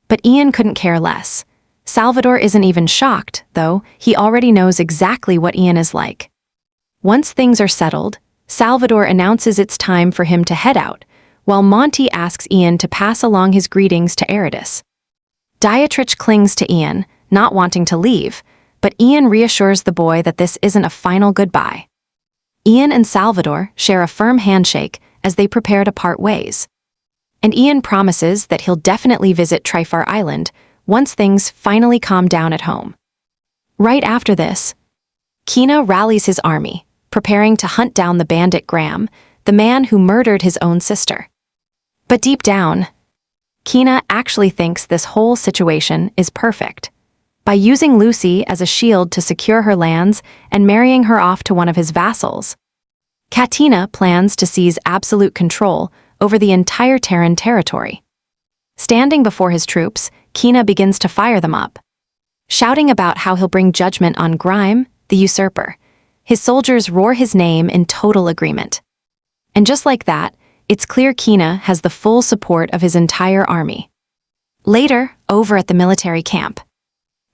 But Ian couldn't care less. Salvador isn't even shocked, though. He already knows exactly what Ian is like. Once things are settled, Salvador announces it's time for him to head out, while Monty asks Ian to pass along his greetings to Eurydice. Dietrich clings to Ian, not wanting to leave, but Ian reassures the boy that this isn't a final goodbye. Ian and Salvador share a firm handshake as they prepare to part ways. And Ian promises that he'll definitely visit Trifar Island once things finally calm down at home. Right after this, Kina rallies his army, preparing to hunt down the bandit Graham, the man who murdered his own sister. But deep down, Kina actually thinks this whole situation is perfect. By using Lucy as a shield to secure her lands and marrying her off to one of his vassals, Katina plans to seize absolute control over the entire Terran territory. Standing before his troops, Kina begins to fire them up, shouting about how he'll bring judgment on Grime, the usurper. His soldiers roar his name in total agreement. And just like that, it's clear Kina has the full support of his entire army. Later, over at the military camp,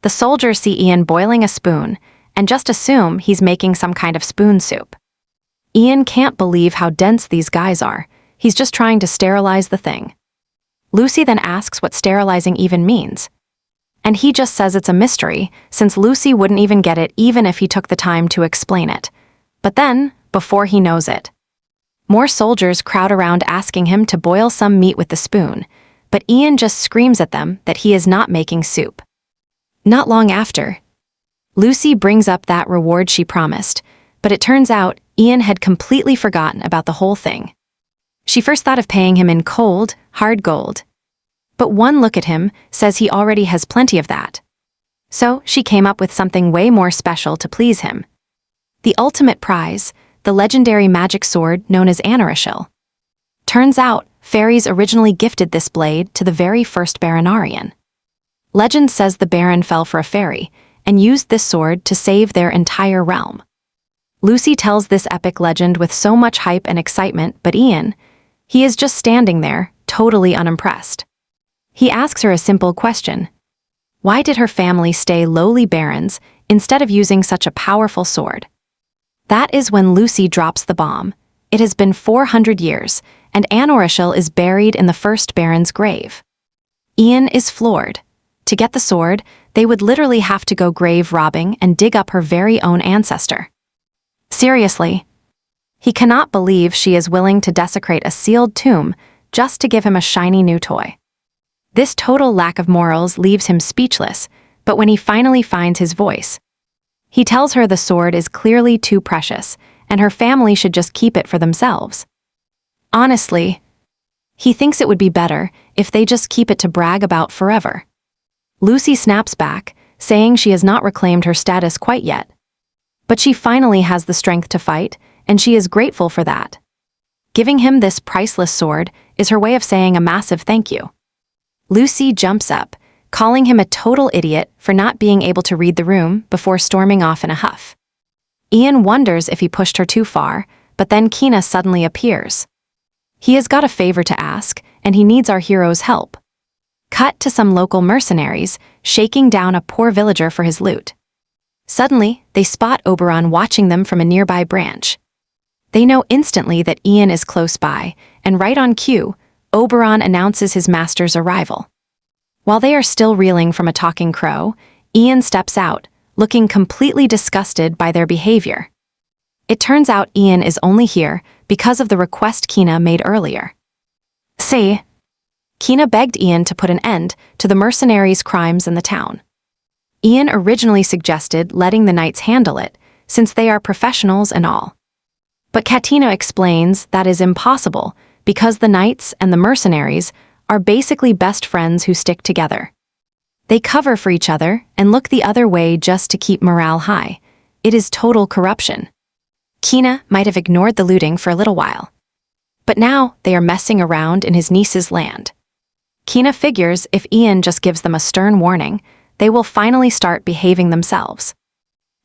the soldiers see Ian boiling a spoon and just assume he's making some kind of spoon soup. Ian can't believe how dense these guys are. He's just trying to sterilize the thing. Lucy then asks what sterilizing even means. And he just says it's a mystery, since Lucy wouldn't even get it even if he took the time to explain it. But then, before he knows it, more soldiers crowd around asking him to boil some meat with the spoon, but Ian just screams at them that he is not making soup. Not long after, Lucy brings up that reward she promised, but it turns out Ian had completely forgotten about the whole thing. She first thought of paying him in cold, hard gold. But one look at him says he already has plenty of that. So she came up with something way more special to please him. The ultimate prize, the legendary magic sword known as Anorishil. Turns out, fairies originally gifted this blade to the very first Baronarian. Legend says the Baron fell for a fairy and used this sword to save their entire realm. Lucy tells this epic legend with so much hype and excitement, but Ian, he is just standing there, totally unimpressed. He asks her a simple question. Why did her family stay lowly barons instead of using such a powerful sword? That is when Lucy drops the bomb. It has been 400 years, and Anorishil is buried in the first baron's grave. Ian is floored. To get the sword, they would literally have to go grave robbing and dig up her very own ancestor. Seriously. He cannot believe she is willing to desecrate a sealed tomb just to give him a shiny new toy. This total lack of morals leaves him speechless, but when he finally finds his voice, he tells her the sword is clearly too precious, and her family should just keep it for themselves. Honestly, he thinks it would be better if they just keep it to brag about forever. Lucy snaps back, saying she has not reclaimed her status quite yet. But she finally has the strength to fight, and she is grateful for that. Giving him this priceless sword is her way of saying a massive thank you. Lucy jumps up, calling him a total idiot for not being able to read the room before storming off in a huff. Ian wonders if he pushed her too far, but then Kina suddenly appears. He has got a favor to ask, and he needs our hero's help. Cut to some local mercenaries, shaking down a poor villager for his loot. Suddenly, they spot Oberon watching them from a nearby branch. They know instantly that Ian is close by, and right on cue, Oberon announces his master's arrival. While they are still reeling from a talking crow, Ian steps out, looking completely disgusted by their behavior. It turns out Ian is only here because of the request Kina made earlier. See, Kina begged Ian to put an end to the mercenaries' crimes in the town. Ian originally suggested letting the knights handle it, since they are professionals and all. But Katina explains that is impossible because the knights and the mercenaries are basically best friends who stick together. They cover for each other and look the other way just to keep morale high. It is total corruption. Kina might have ignored the looting for a little while. But now they are messing around in his niece's land. Kina figures if Ian just gives them a stern warning, they will finally start behaving themselves.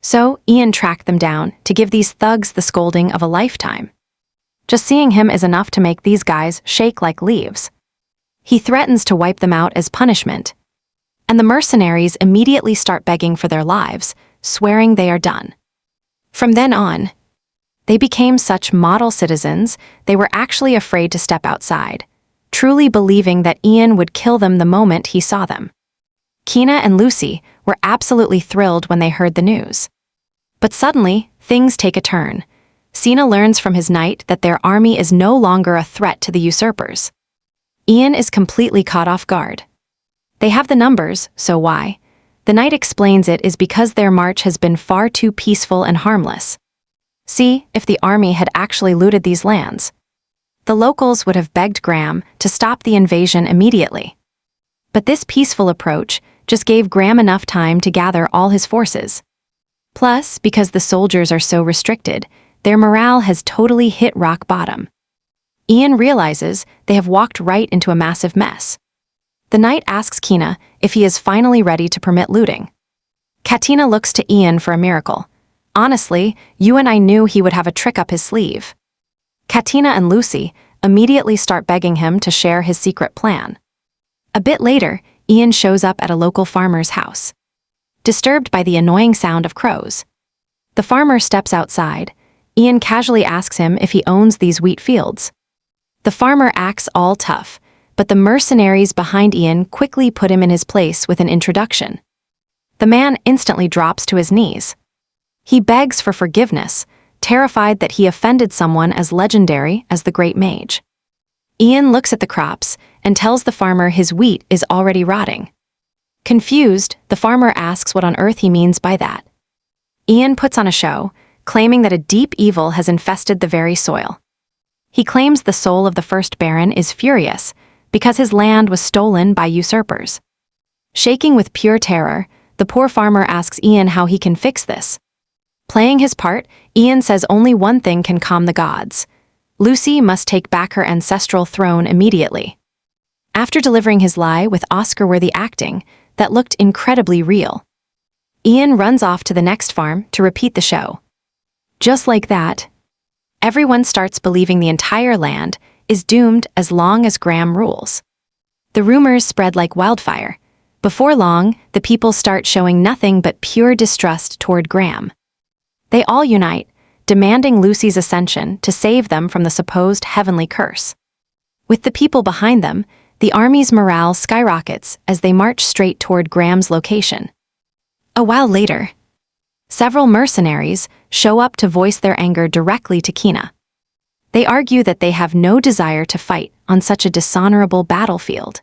So Ian tracked them down to give these thugs the scolding of a lifetime. Just seeing him is enough to make these guys shake like leaves. He threatens to wipe them out as punishment. And the mercenaries immediately start begging for their lives, swearing they are done. From then on, they became such model citizens, they were actually afraid to step outside, truly believing that Ian would kill them the moment he saw them. Kina and Lucy were absolutely thrilled when they heard the news. But suddenly, things take a turn. Sina learns from his knight that their army is no longer a threat to the usurpers. Ian is completely caught off guard. They have the numbers, so why? The knight explains it is because their march has been far too peaceful and harmless. See, if the army had actually looted these lands, the locals would have begged Graham to stop the invasion immediately. But this peaceful approach just gave Graham enough time to gather all his forces. Plus, because the soldiers are so restricted, their morale has totally hit rock bottom. Ian realizes they have walked right into a massive mess. The knight asks Kina if he is finally ready to permit looting. Katina looks to Ian for a miracle. Honestly, you and I knew he would have a trick up his sleeve. Katina and Lucy immediately start begging him to share his secret plan. A bit later, Ian shows up at a local farmer's house, disturbed by the annoying sound of crows. The farmer steps outside. Ian casually asks him if he owns these wheat fields. The farmer acts all tough, but the mercenaries behind Ian quickly put him in his place with an introduction. The man instantly drops to his knees. He begs for forgiveness, terrified that he offended someone as legendary as the Great Mage. Ian looks at the crops and tells the farmer his wheat is already rotting. Confused, the farmer asks what on earth he means by that. Ian puts on a show, claiming that a deep evil has infested the very soil. He claims the soul of the first Baron is furious because his land was stolen by usurpers. Shaking with pure terror, the poor farmer asks Ian how he can fix this. Playing his part, Ian says only one thing can calm the gods. Lucy must take back her ancestral throne immediately. After delivering his lie with Oscar-worthy acting that looked incredibly real, Ian runs off to the next farm to repeat the show. Just like that, everyone starts believing the entire land is doomed as long as Graham rules. The rumors spread like wildfire. Before long, the people start showing nothing but pure distrust toward Graham. They all unite, demanding Lucy's ascension to save them from the supposed heavenly curse. With the people behind them, the army's morale skyrockets as they march straight toward Graham's location. A while later, several mercenaries show up to voice their anger directly to Kina. They argue that they have no desire to fight on such a dishonorable battlefield.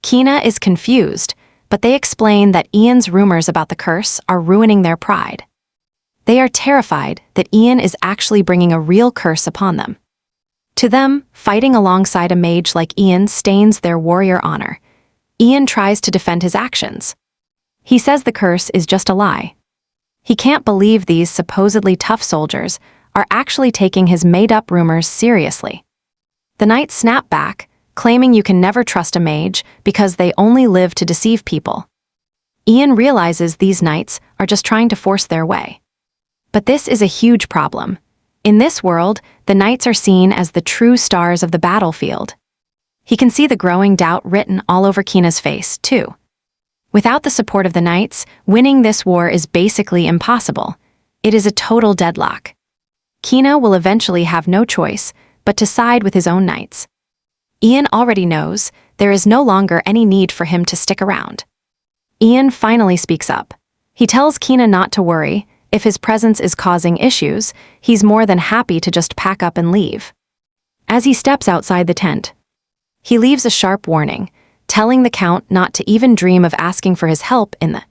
Kina is confused, but they explain that Ian's rumors about the curse are ruining their pride. They are terrified that Ian is actually bringing a real curse upon them. To them, fighting alongside a mage like Ian stains their warrior honor. Ian tries to defend his actions. He says the curse is just a lie. He can't believe these supposedly tough soldiers are actually taking his made-up rumors seriously. The knights snap back, claiming you can never trust a mage because they only live to deceive people. Ian realizes these knights are just trying to force their way. But this is a huge problem. In this world, the knights are seen as the true stars of the battlefield. He can see the growing doubt written all over Kina's face, too. Without the support of the knights, winning this war is basically impossible. It is a total deadlock. Kina will eventually have no choice but to side with his own knights. Ian already knows there is no longer any need for him to stick around. Ian finally speaks up. He tells Kina not to worry. If his presence is causing issues, he's more than happy to just pack up and leave. As he steps outside the tent, he leaves a sharp warning, telling the Count not to even dream of asking for his help in the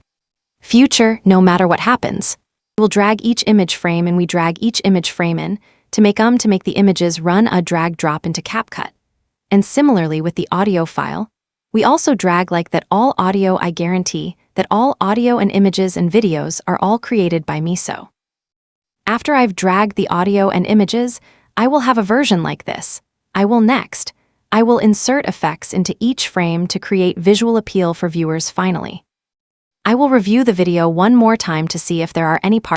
future, no matter what happens. We'll drag each image frame and we drag each image frame in to make the images run a drag drop into CapCut. And similarly with the audio file, we also drag like that all audio. I guarantee that all audio and images and videos are all created by me. So after I've dragged the audio and images, I will have a version like this. I will insert effects into each frame to create visual appeal for viewers finally. I will review the video one more time to see if there are any parts